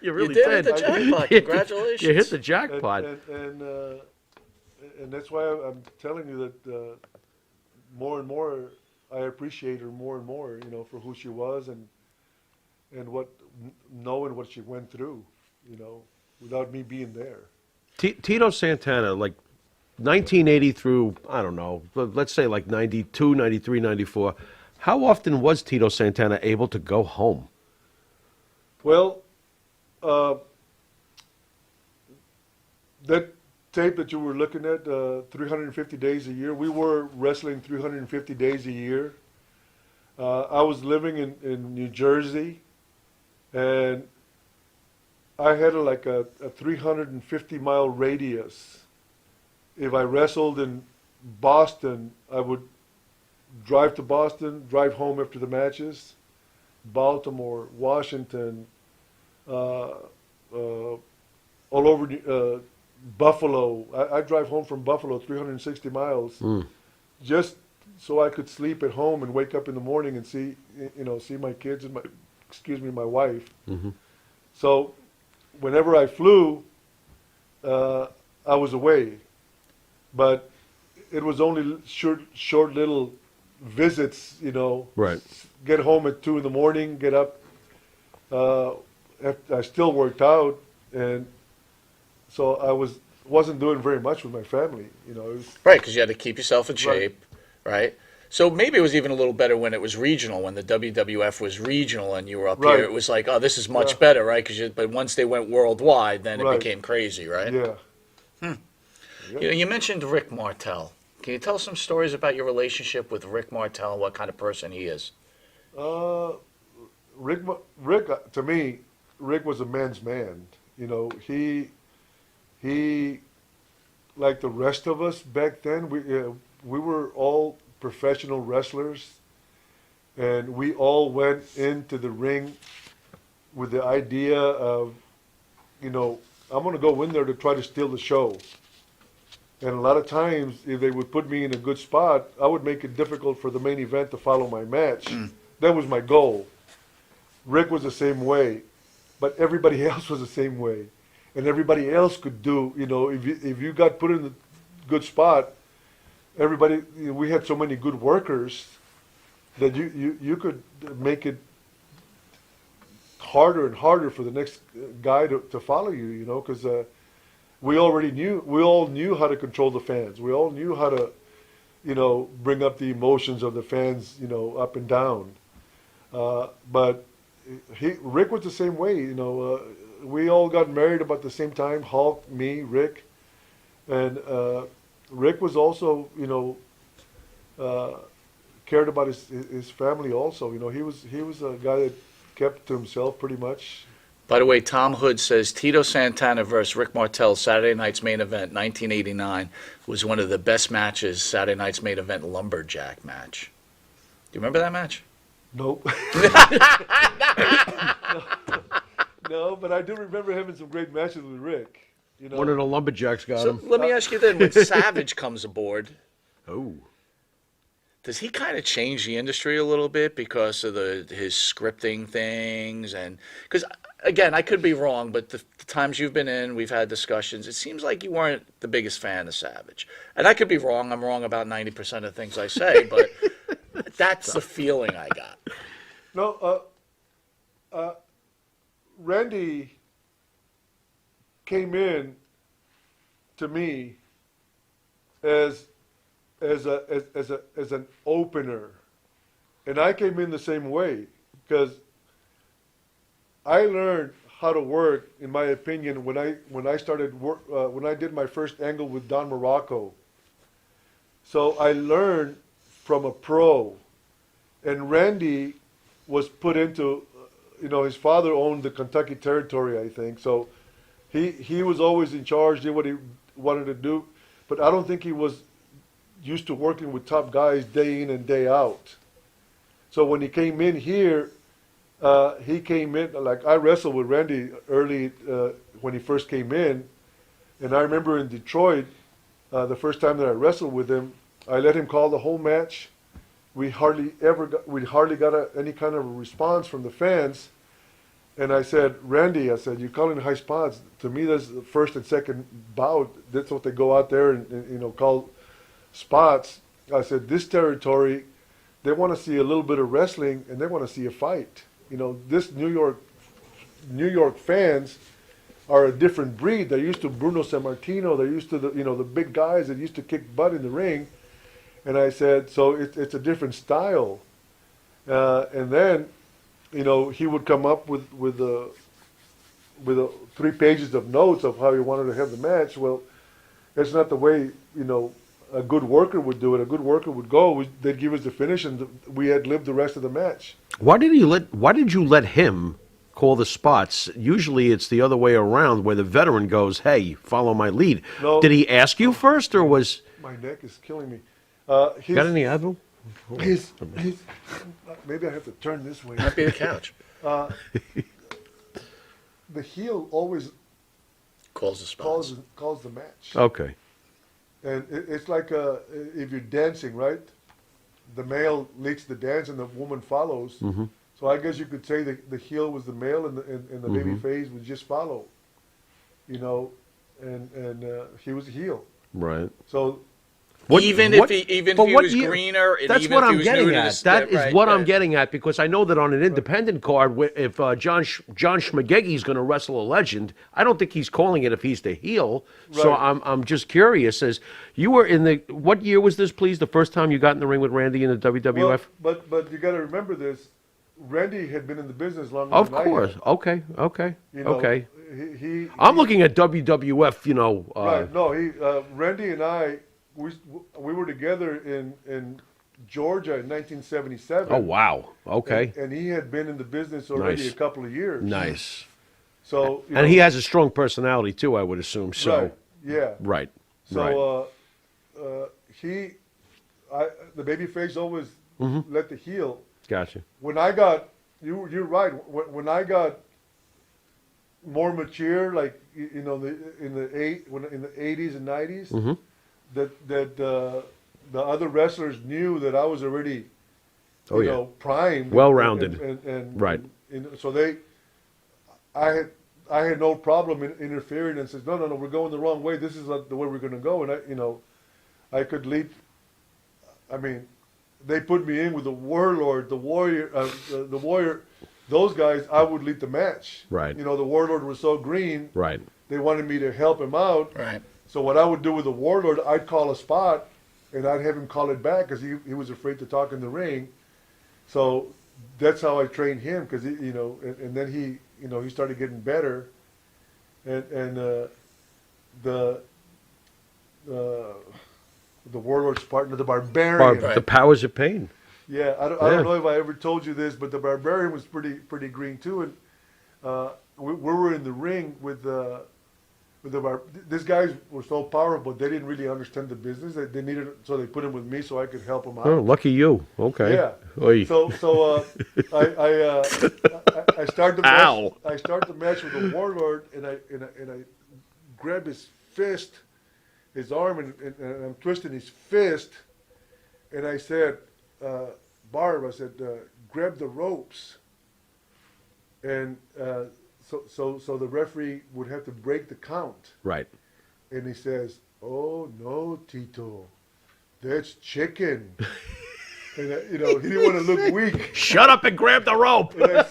You really You did hit the jackpot. Congratulations. You hit the And, jackpot. and that's why I'm telling you that more and more I appreciate her more and more. You know, for who she was and what knowing what she went through. You know, without me being there. Tito Santana, like 1980 through, I don't know, let's say like 92, 93, 94. How often was Tito Santana able to go home? Well, that tape that you were looking at, 350 days a year, we were wrestling 350 days a year. I was living in New Jersey, and I had like a 350-mile radius. If I wrestled in Boston, I would drive to Boston, drive home after the matches. Baltimore, Washington, all over Buffalo. I drive home from Buffalo 360 miles just so I could sleep at home and wake up in the morning and see my kids and my wife. So whenever I flew, I was away, but it was only short little visits, you know. Right. Get home at 2 in the morning, get up. I still worked out, and so I wasn't doing very much with my family, you know. It was, Right, because you had to keep yourself in shape, right? So maybe it was even a little better when it was regional, when the WWF was regional and you were up Right. here. It was like, oh, this is much Yeah. better, right? But once they went worldwide, then it Right. became crazy, right? yeah. You know, you mentioned Rick Martel. Can you tell some stories about your relationship with Rick Martel and what kind of person he is? Rick, to me, Rick was a man's man. You know, he, like the rest of us back then, we were all professional wrestlers, and we all went into the ring with the idea of, you know, I'm going to go in there to try to steal the show. And a lot of times, if they would put me in a good spot, I would make it difficult for the main event to follow my match. That was my goal. Rick was the same way, but everybody else was the same way. And everybody else could do, you know, if you got put in a good spot, everybody, we had so many good workers that you could make it harder and harder for the next guy to follow you, you know, because we all knew how to control the fans. We all knew how to, you know, bring up the emotions of the fans, you know, up and down. But Rick was the same way, you know. We all got married about the same time, Hulk, me, Rick. And Rick was also, you know, cared about his family also. You know, he was a guy that kept to himself pretty much. By the way, Tom Hood says Tito Santana versus Rick Martel, Saturday night's main event, 1989, was one of the best matches, Saturday night's main event lumberjack match. Do you remember that match? Nope. No, but I do remember having some great matches with Rick. You know, One of the lumberjacks got So him. let me ask you then, when Savage comes aboard, Oh. Does he kind of change the industry a little bit because of his scripting things? And because again, I could be wrong, but the times you've been in, we've had discussions. It seems like you weren't the biggest fan of Savage, and I could be wrong. I'm wrong about 90% of things I say, but that's the feeling I got. No, Randy came in to me as an opener, and I came in the same way because I learned how to work, in my opinion, when I started work when I did my first angle with Don Morocco. So I learned from a pro, and Randy was put into, his father owned the Kentucky Territory, I think. So he was always in charge, did what he wanted to do, but I don't think he was used to working with top guys day in and day out. So when he came in here, he came in, like I wrestled with Randy early when he first came in, and I remember in Detroit, the first time that I wrestled with him, I let him call the whole match. We hardly got any kind of a response from the fans. And I said, Randy, you're calling high spots. To me, that's the first and second bout. That's what they go out there and call spots. I said, this territory, they want to see a little bit of wrestling and they want to see a fight. This New York fans are a different breed. They're used to Bruno Sammartino. They're used to the big guys that used to kick butt in the ring. And I said, so it's a different style. And then, he would come up with 3 pages of notes of how he wanted to have the match. Well, that's not the way, a good worker would do it. A good worker would go, they'd give us the finish, and we had lived the rest of the match. Why did you let him call the spots? Usually it's the other way around, where the veteran goes, hey, follow my lead. No. Did he ask you first, or was... My neck is killing me. Got any Advil? He's, maybe I have to turn this way. Might be the couch. The heel always Calls the spots. calls the match. Okay. And it's like if you're dancing, right? The male leads the dance and the woman follows. Mm-hmm. So I guess you could say the heel was the male and the baby face would just follow. And he was a heel. Right. So Even if he was year? greener, and That's even what if he I'm was getting new to at. this, That is right, what I'm right. getting at, because I know that on an independent card, if John Schmagegi's going to wrestle a legend, I don't think he's calling it if he's the heel. So Right. I'm just curious, as you were in the, what year was this, please? The first time you got in the ring with Randy in the WWF? well, but you got to remember this. Randy had been in the business longer Of than I course. had. Okay. Okay. I'm He looking at WWF. right. No, Randy and I, we were together in Georgia in 1977. Oh wow. Okay. And he had been in the business already Nice. a couple of years. Nice. So And he has a strong personality too, I would assume. So right, yeah. right. So the babyface always let the heel. Gotcha. When I got you're right. When I got more mature, like in the 80s and 90s, that the other wrestlers knew that I was already, primed, Well-rounded. and Right. So I had no problem in interfering and says, no, we're going the wrong way. This is not the way we're going to go. And I could lead. I mean, they put me in with the Warlord, the Warrior, the Warrior. Those guys, I would lead the match. Right. The Warlord was so green. Right. They wanted me to help him out. Right. So what I would do with the Warlord, I'd call a spot, and I'd have him call it back because he was afraid to talk in the ring. So that's how I trained him, because and then he started getting better, and the Warlord's partner, the Barbarian. The powers of pain. Yeah, I don't know if I ever told you this, but the Barbarian was pretty green too, and we were in the ring with these guys were so powerful, they didn't really understand the business. They needed, so they put him with me so I could help them out. Oh, lucky you. Okay. Yeah. Oy. So I start the match. Ow. I start the match with the Warlord, and I grab his fist, his arm, and I'm twisting his fist, and I said, Barb, I said, grab the ropes. And so the referee would have to break the count. Right. And he says, "Oh no, Tito, that's chicken." And he didn't want to look weak. Shut up and grab the rope. And I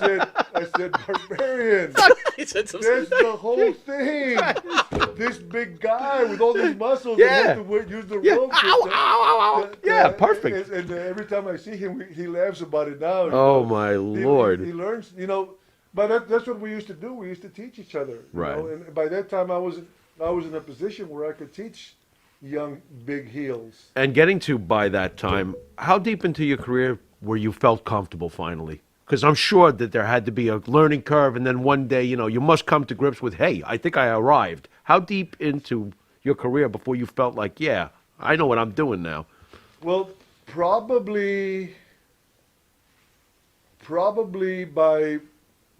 said, "Barbarian, He said some- that's the whole thing. This big guy with all these muscles Yeah. that have to use the Yeah. rope." Ow, ow, ow, ow. Yeah, perfect. And every time I see him, he laughs about it now. Oh, my He Lord. learns, but that's what we used to do. We used to teach each other. Right. And by that time, I was in a position where I could teach young big heels. And getting to, by that time, how deep into your career were you felt comfortable finally? Because I'm sure that there had to be a learning curve, and then one day, you must come to grips with, hey, I think I arrived. How deep into your career before you felt like, yeah, I know what I'm doing now? Well, probably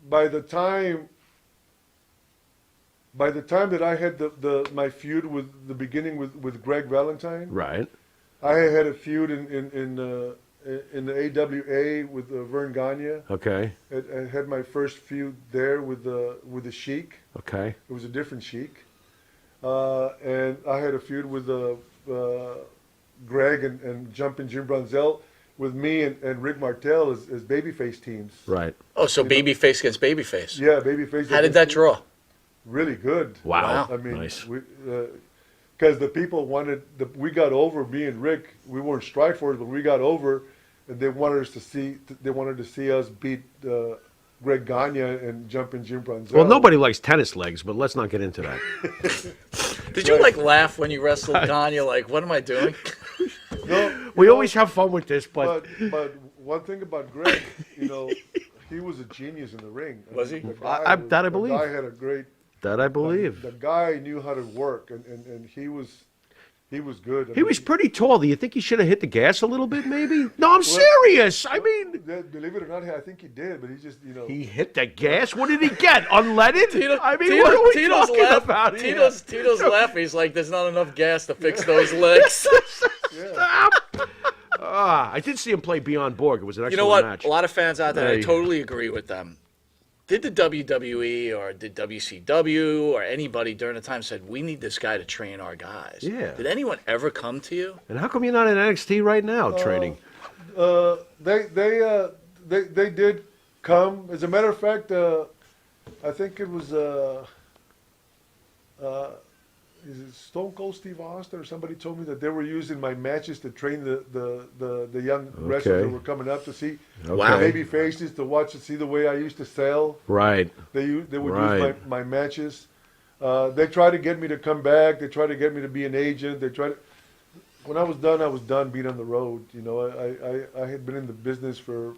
by the time that I had my feud with the beginning with Greg Valentine, Right. I had a feud in the AWA with Vern Gagne. Okay. I had my first feud there with the Sheik. Okay. It was a different Sheik, and I had a feud with Greg and Jumpin' Jim Brunzell, with me and Rick Martel as babyface teams. Right. Oh, so babyface against babyface. Yeah, babyface. How did that draw? Really good. Wow. I mean, Nice. Because the people we got over, me and Rick. We weren't Strikeforce, but we got over, and they wanted to see us beat Greg Gagne and Jumpin' Jim Brunzell. Well, nobody likes tennis legs, but let's not get into that. Did you laugh when you wrestled Gagne? Like, what am I doing? No, We always have fun with this, but but one thing about Greg, he was a genius in the ring. Was he? The guy that I believe. The guy had a great. that I believe. The guy knew how to work, and he was good. He was pretty tall. Do you think he should have hit the gas a little bit, maybe? No, I'm serious. I mean, Believe it or not, I think he did, but he just, he hit the gas. What did he get? Unleaded? I mean, Tito- what are we Tito's talking laugh- about here? Tito's laughing. He's like, there's not enough gas to fix those legs. Stop. I did see him play Beyond Borg. It was an excellent You know what? match. A lot of fans out there, I Hey. totally agree with them. Did the WWE or did WCW or anybody during the time said, we need this guy to train our guys? Yeah. Did anyone ever come to you? And how come you're not in NXT right now, training? They did come. As a matter of fact, I think it was is it Stone Cold Steve Austin or somebody told me that they were using my matches to train the young wrestlers that were coming up to see Wow. baby faces to watch and see the way I used to sell. Right. They would Right. use my matches. They tried to get me to come back. They tried to get me to be an agent. When I was done being on the road. I had been in the business for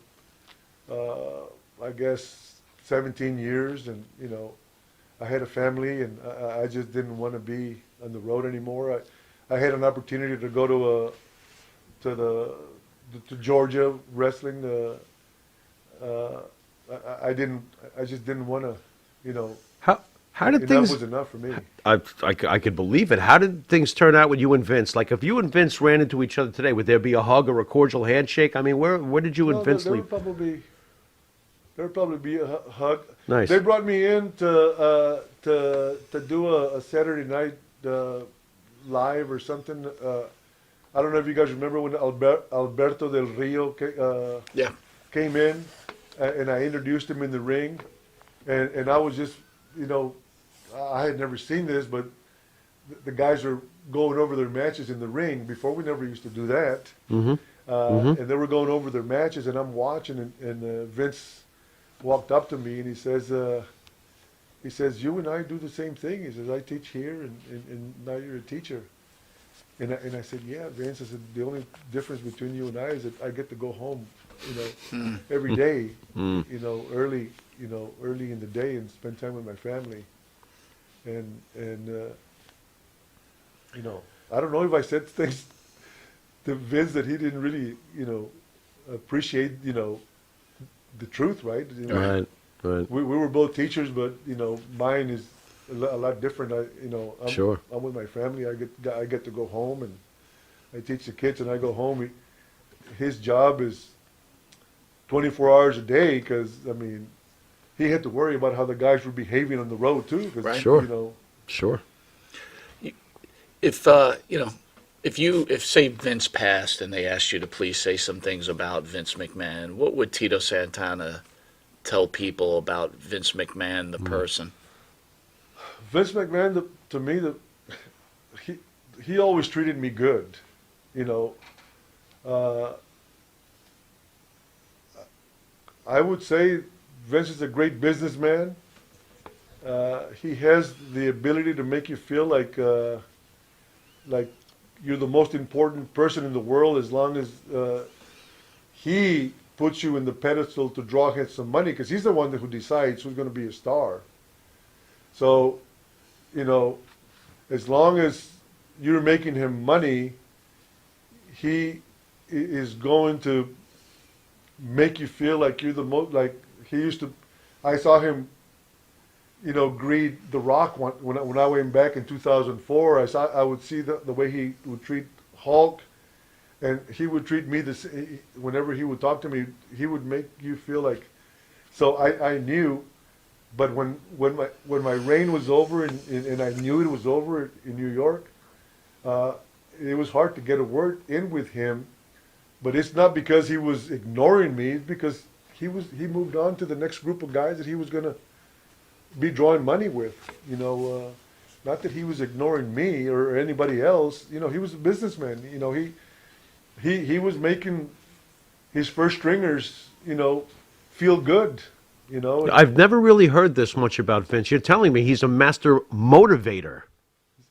I guess 17 years, and I had a family, and I just didn't want to be on the road anymore. I had an opportunity to go to Georgia wrestling. I just didn't want to. How did Enough things? was enough for me. I could believe it. How did things turn out with you and Vince? Like, if you and Vince ran into each other today, would there be a hug or a cordial handshake? I mean, where did you and No, Vince there leave? would probably be a hug. Nice. They brought me in to do a Saturday night live or something. I don't know if you guys remember when Alberto Del Rio Yeah. came in, and I introduced him in the ring, and I was just, I had never seen this, but the guys are going over their matches in the ring. Before, we never used to do that. And they were going over their matches, and I'm watching, and Vince walked up to me, and he says, you and I do the same thing. He says, I teach here, and now you're a teacher. And I said, yeah, Vince. I said, the only difference between you and I is that I get to go home, every day, early in the day, and spend time with my family. And I don't know if I said things to Vince that he didn't really, appreciate, the truth, right? Right. We were both teachers, but mine is a lot different. Sure. I'm with my family. I get to go home, and I teach the kids, and I go home. his job is 24 hours a day because, I mean, he had to worry about how the guys were behaving on the road too. 'Cause, Right. Sure. You know, Sure. If if say Vince passed and they asked you to please say some things about Vince McMahon, what would Tito Santana tell people about Vince McMahon, the person? Vince McMahon, to me, he always treated me good. You know, I would say Vince is a great businessman. He has the ability to make you feel like you're the most important person in the world, as long as he puts you in the pedestal to draw him some money, because he's the one who decides who's going to be a star. So, you know, as long as you're making him money, he is going to make you feel like you're the most, like he used to. I saw him, you know, greet The Rock when I went back in 2004. I would see the way he would treat Hulk, and he would treat me whenever he would talk to me, he would make you feel like. So I knew, but when my reign was over and I knew it was over in New York, it was hard to get a word in with him. But it's not because he was ignoring me; it's because he moved on to the next group of guys that he was going to be drawing money with. You know, not that he was ignoring me or anybody else. You know, he was a businessman. You know, he was making his first stringers, you know, feel good. You know, I've never really heard this much about Vince. You're telling me he's a master motivator.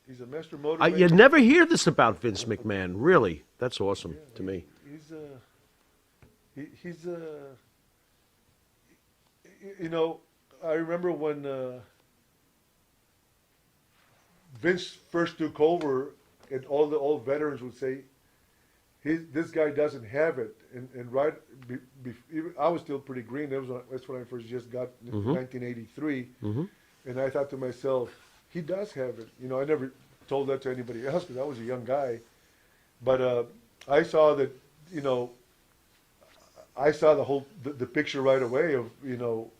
he's a master motivator. You never hear this about Vince McMahon. Really, that's awesome to me. He's you know, I remember when Vince first took over, and all the old veterans would say, "This guy doesn't have it." And right, I was still pretty green. That's when I first just got in 1983, and I thought to myself, "He does have it." You know, I never told that to anybody else because I was a young guy, but I saw that. You know, I saw the picture right away of, you know,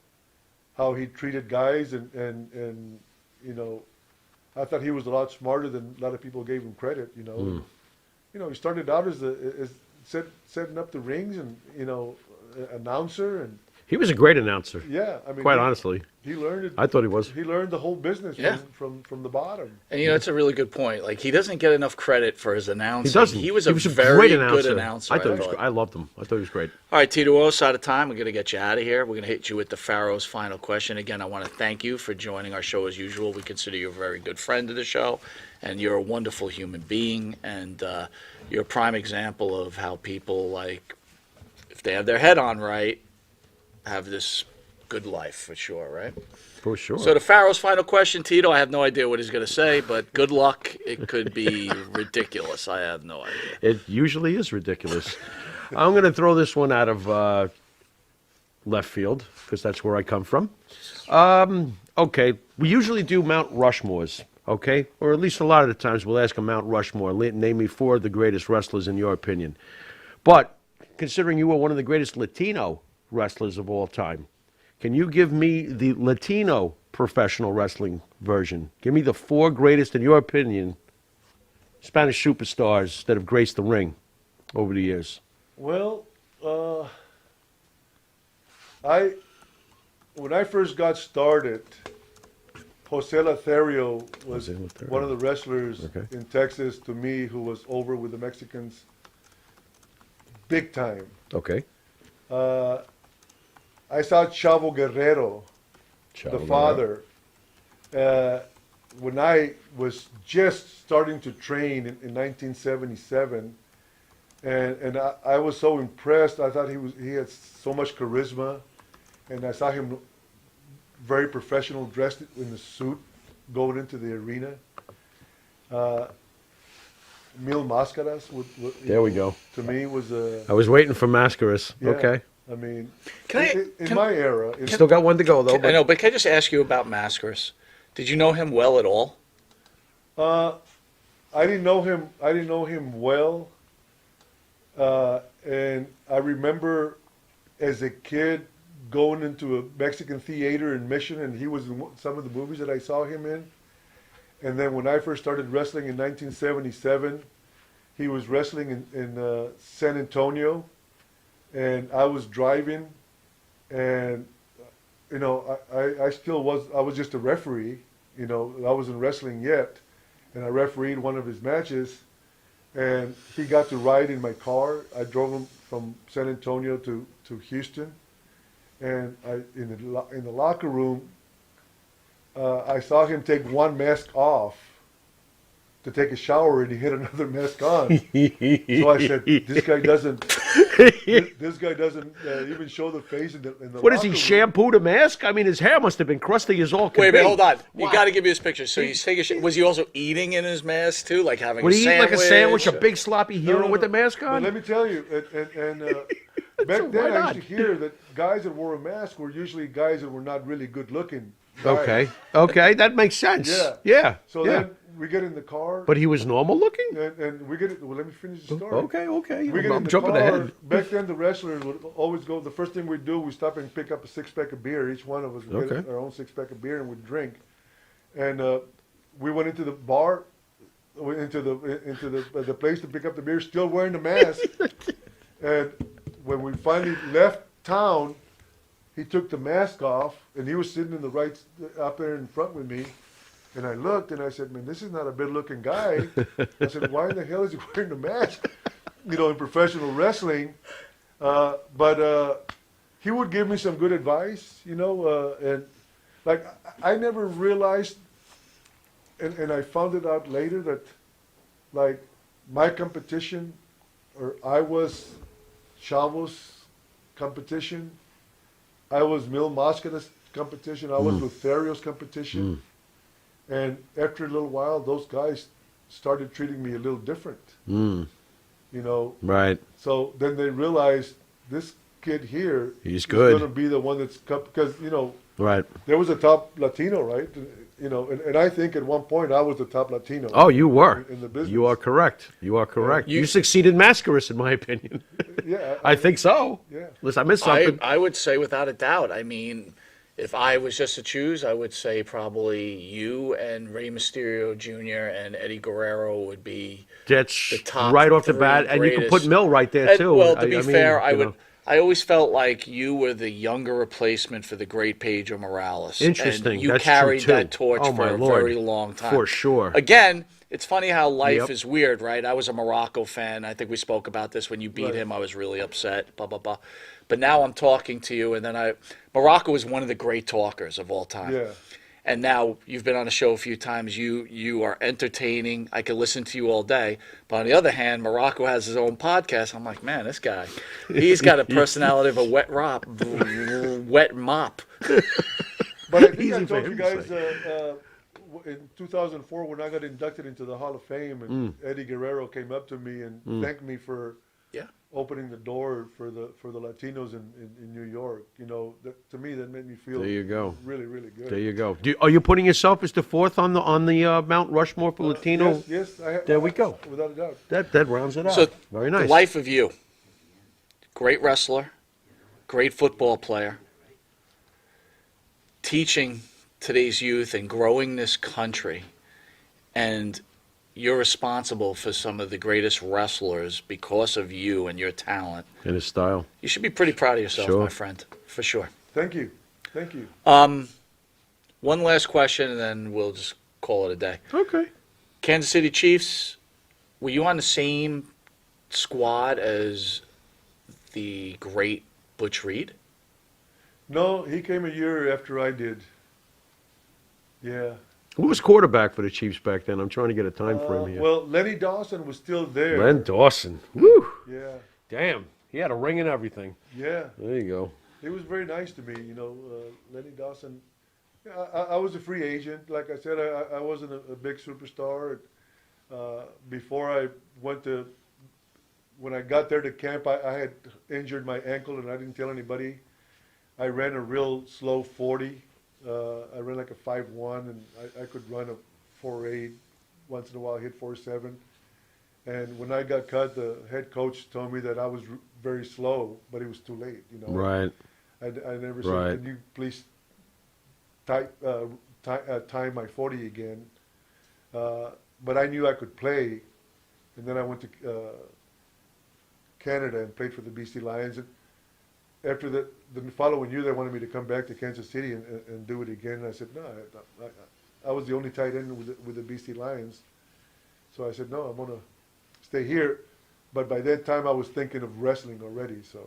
how he treated guys, and you know, I thought he was a lot smarter than a lot of people gave him credit. You know, you know, he started out as setting up the rings, and, you know, announcer, and He was a great announcer. yeah, I mean, Quite honestly, he learned it. I thought he was. He learned the whole business Yeah. from the bottom. And you know, it's a really good point. Like, he doesn't get enough credit for his announcing. He doesn't. He was a great very good announcer. I thought he was. I loved him. I thought he was great. All right, Tito, we're almost out of time. We're going to get you out of here. We're going to hit you with the Pharaoh's final question. Again, I want to thank you for joining our show as usual. We consider you a very good friend of the show, and you're a wonderful human being, and you're a prime example of how people, like, if they have their head on right, have this good life for sure, right? For sure. So the Pharaoh's final question, Tito, I have no idea what he's going to say, but good luck. It could be ridiculous. I have no idea. It usually is ridiculous. I'm going to throw this one out of left field because that's where I come from. Okay, we usually do Mount Rushmores, okay? Or at least a lot of the times we'll ask a Mount Rushmore. Name me 4 of the greatest wrestlers in your opinion. But considering you are one of the greatest Latino wrestlers of all time, can you give me the Latino professional wrestling version? Give me the 4 greatest, in your opinion, Spanish superstars that have graced the ring over the years. Well, when I first got started, Jose Lothario was Jose Lothario. one of the wrestlers Okay. in Texas, to me, who was over with the Mexicans big time. Okay. I saw Chavo Guerrero, the father, when I was just starting to train in 1977, and I was so impressed. I thought he had so much charisma, and I saw him very professional, dressed in a suit, going into the arena. Mil Máscaras, There we go. to me was a I was waiting for Mascaras. yeah, Okay. I mean, Can in my era, Still got one to go, though. I know, but can I just ask you about Mascaras? Did you know him well at all? I didn't know him. I didn't know him well. And I remember as a kid going into a Mexican theater in Mission, and he was in some of the movies that I saw him in. And then when I first started wrestling in 1977, he was wrestling in San Antonio, and I was driving, and you know, I was just a referee, you know, I wasn't wrestling yet, and I refereed one of his matches, and he got to ride in my car. I drove him from San Antonio to Houston, and in the locker room, I saw him take one mask off to take a shower, and he had another mask on. So I said, "This guy doesn't. This guy doesn't even show the face in the What is he, locker room." shampooed a mask? I mean, his hair must have been crusty as all can Wait a be. minute, hold on. You What? got to give me this picture. So he's taking. Was he also eating in his mask too, like having Would a he eat sandwich? like a sandwich, a big sloppy hero with the mask But on? let me tell you, back So then why I used not? to hear that guys that wore a mask were usually guys that were not really good looking. Guys. Okay, that makes sense. Yeah. yeah. So then we get in the car, But he was normal looking? and we get. Well, let me finish the story. Okay. We get in I'm the jumping car. ahead. Back then, the wrestlers would always go. The first thing we'd do, we stop and pick up a 6-pack of beer. Each one of us would get Okay. our own 6-pack of beer, and we'd drink. And we went into the bar, into the place to pick up the beer, still wearing the mask. And when we finally left town, he took the mask off, and he was sitting in the right up there in front with me. And I looked, and I said, "Man, this is not a good-looking guy." I said, "Why in the hell is he wearing the mask?" You know, in professional wrestling. But he would give me some good advice, you know, and like I never realized, and I found it out later that, like, my competition, or I was Chavo's competition, I was Mil Máscara's competition, I was Lothario's competition. And after a little while, those guys started treating me a little different. You know, Right. so then they realized this kid here He's is good. going to be the one that's because you know Right. there was a top Latino, right? You know, and I think at one point I was the top Latino. Oh, you were. in the business. You are correct. You are correct. You- You succeeded Mascaris, in my opinion. Yeah, I think so. Yeah. Unless I missed something. I would say without a doubt. I mean, if I was just to choose, I would say probably you and Rey Mysterio Jr. and Eddie Guerrero would be That's the top right off the three bat. And you can put greatest. Mill right there, And, too. well, to be I mean, fair, I you would. know. I always felt like you were the younger replacement for the great Pedro Morales. Interesting. And you That's true, carried too. that torch Oh, for my a Lord. very long time. For sure. Again, it's funny how life Yep. is weird, right? I was a Morocco fan. I think we spoke about this when you beat Right. him. I was really upset. Blah blah blah. But now I'm talking to you, and then Morocco is one of the great talkers of all time. Yeah. And now you've been on a show a few times. You are entertaining. I could listen to you all day. But on the other hand, Morocco has his own podcast. I'm like, man, this guy, he's got a personality of a wet mop. But I think Easy I for told him you to guys say. in 2004 when I got inducted into the Hall of Fame, and Eddie Guerrero came up to me and thanked me for Yeah. opening the door for the Latinos in New York. You know, to me that made me feel There you go. really, really good. There you go. Are you putting yourself as the fourth on the Mount Rushmore for Latino? Yes, There we go. Without a doubt. That rounds it out. So Very nice. the life of you, great wrestler, great football player, teaching today's youth and growing this country, and you're responsible for some of the greatest wrestlers because of you and your talent. In his style. You should be pretty proud of yourself, Sure. my friend, for sure. Thank you. One last question, and then we'll just call it a day. Okay. Kansas City Chiefs, were you on the same squad as the great Butch Reed? No, he came a year after I did. Yeah. Who was quarterback for the Chiefs back then? I'm trying to get a time frame here. Well, Lenny Dawson was still there. Len Dawson. Woo! Yeah. Damn. He had a ring and everything. Yeah. There you go. He was very nice to me, you know. Lenny Dawson. Yeah, I was a free agent. Like I said, I wasn't a big superstar. Before I went to, when I got there to camp, I had injured my ankle and I didn't tell anybody. I ran a real slow 40. I ran like a 5.1, and I could run a 4.8. Once in a while, hit 4.7. And when I got cut, the head coach told me that I was very slow, but it was too late. Right. I never Right. said, "Can you please time my 40 again?" But I knew I could play, and then I went to Canada and played for the BC Lions. And after the following year, they wanted me to come back to Kansas City and do it again. And I said, no, I was the only tight end with the BC Lions. So I said, no, I'm going to stay here. But by that time, I was thinking of wrestling already. So,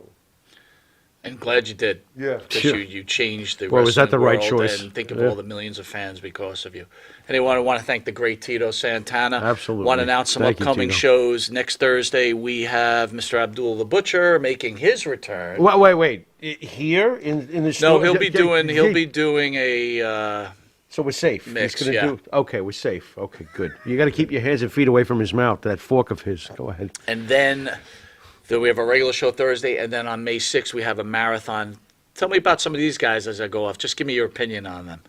And glad you did. yeah. Because Sure. you changed the Well, was that wrestling the right world, choice? and think of Yeah. all the millions of fans because of you. Anyway, I want to thank the great Tito Santana. Absolutely. Want to announce some Thank you, upcoming Tito. shows. Next Thursday, we have Mr. Abdul the Butcher making his return. Wait. Here in the No, studio? he'll be doing a So we're safe. Mix, He's gonna yeah. do. Okay, we're safe. Okay, good. You got to keep your hands and feet away from his mouth. That fork of his. Go ahead. and then we have a regular show Thursday, and then on May 6th we have a marathon. Tell me about some of these guys as I go off. Just give me your opinion on them.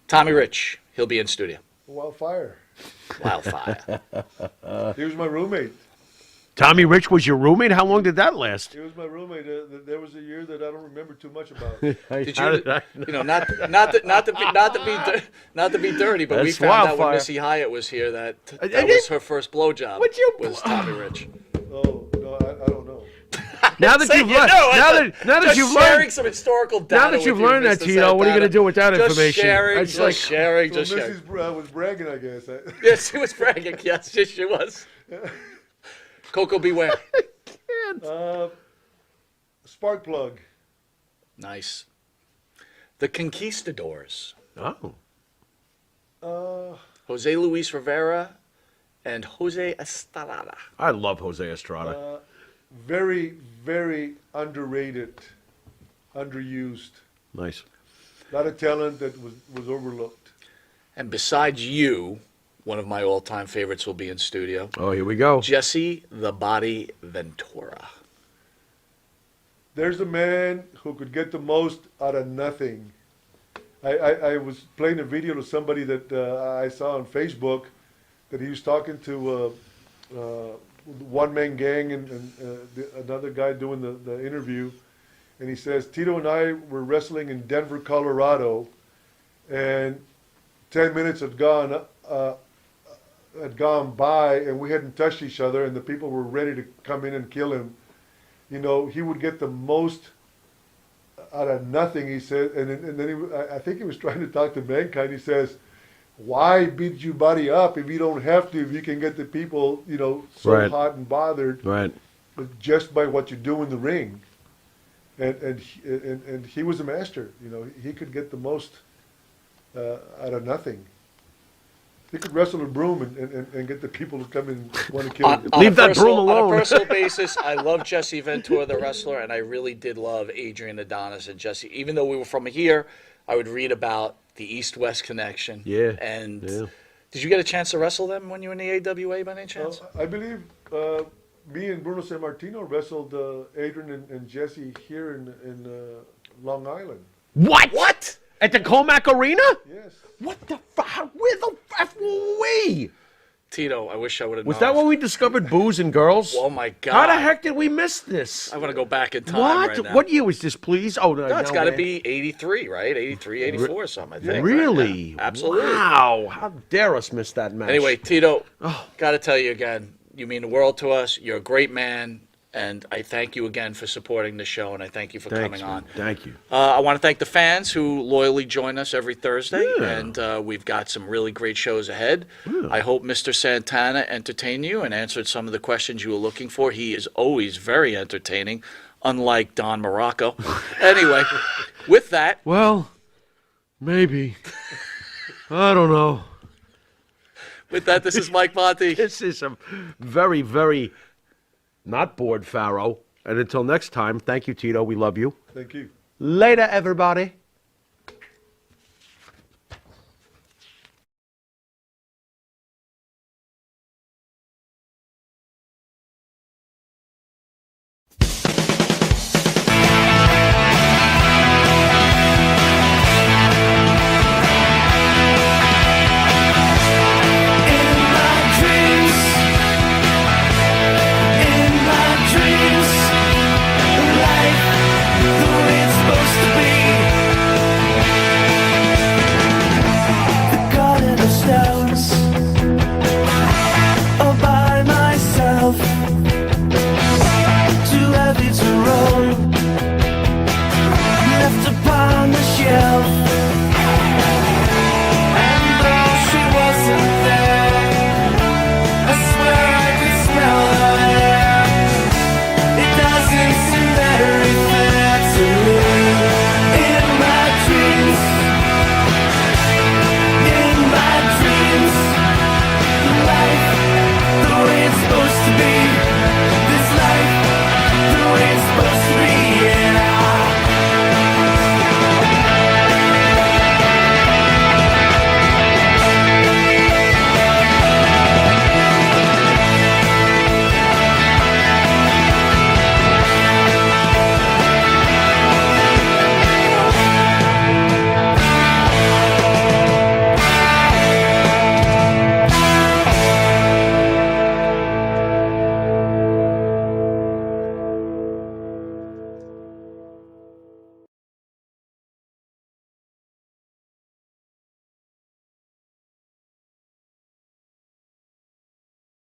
Tommy Rich, he'll be in studio. Wildfire. Wildfire. He was my roommate. Tommy Rich was your roommate. How long did that last? He was my roommate. There was a year that I don't remember too much about. Did How you, did I- not to be dirty, but we That's found out when Wildfire. Missy Hyatt was here that did- was her first blowjob. Would you- Was Tommy Rich? Oh, no, I don't know. Now that Say you've you learned, know, now that just you've sharing learned, some historical data. now that you've with you, learned that, Mr. Tito, what are you going to Santana. do with that Just information? sharing, It's just like- sharing, So just sharing. Mrs. Was bragging, I guess. Yes, she was bragging. Yes, she was. Coco, beware. Spark plug. Nice. The Conquistadors. Oh, Jose Luis Rivera and Jose Estrada. I love Jose Estrada. Very, very underrated, underused. Nice. A lot of talent that was overlooked. And besides you, one of my all-time favorites will be in studio. Oh, here we go. Jesse the Body Ventura. There's a man who could get the most out of nothing. I was playing a video to somebody that I saw on Facebook that he was talking to one-man gang and another guy doing the interview. And he says, Tito and I were wrestling in Denver, Colorado, and 10 minutes had gone by, and we hadn't touched each other, and the people were ready to come in and kill him. You know, he would get the most out of nothing, he said. And then I think he was trying to talk to Mankind. He says, why beat your body up if you don't have to, if you can get the people, you know, so Right. hot and bothered Right. just by what you do in the ring. And he was a master. You know, he could get the most out of nothing. He could wrestle a broom and get the people to come and want to kill him. Leave that broom On alone. a personal basis, I love Jesse Ventura, the wrestler, and I really did love Adrian Adonis and Jesse. Even though we were from here, I would read about the East-West connection. Yeah, And yeah. did you get a chance to wrestle them when you were in the AWA by any chance? I believe me and Bruno San Martino wrestled Adrian and Jesse here in Long Island. What? What? At the Comac Arena? Yes. What the fuck? Where the F were we? Tito, I wish I would have Was known. that when we discovered booze and girls? Oh, my God. How the heck did we miss this? I want to go back in time What? right now. What year was this, please? Oh, no, No, it's no, got to man. be 83, right? 83, 84 or something, I think. right? Really? Yeah, absolutely. Wow. How dare us miss that match? Anyway, Tito, Oh. got to tell you again, you mean the world to us. You're a great man, and I thank you again for supporting the show, and I thank you for Thanks, coming man. on. Thank you. I want to thank the fans who loyally join us every Thursday, Yeah. and we've got some really great shows ahead. I hope Mr. Santana entertained you and answered some of the questions you were looking for. He is always very entertaining, unlike Don Morocco. Anyway, with that, Well, maybe. I don't know. this is Mike Monty. This is a very, very not bored Pharaoh. And until next time, thank you, Tito. We love you. Thank you. Later, everybody.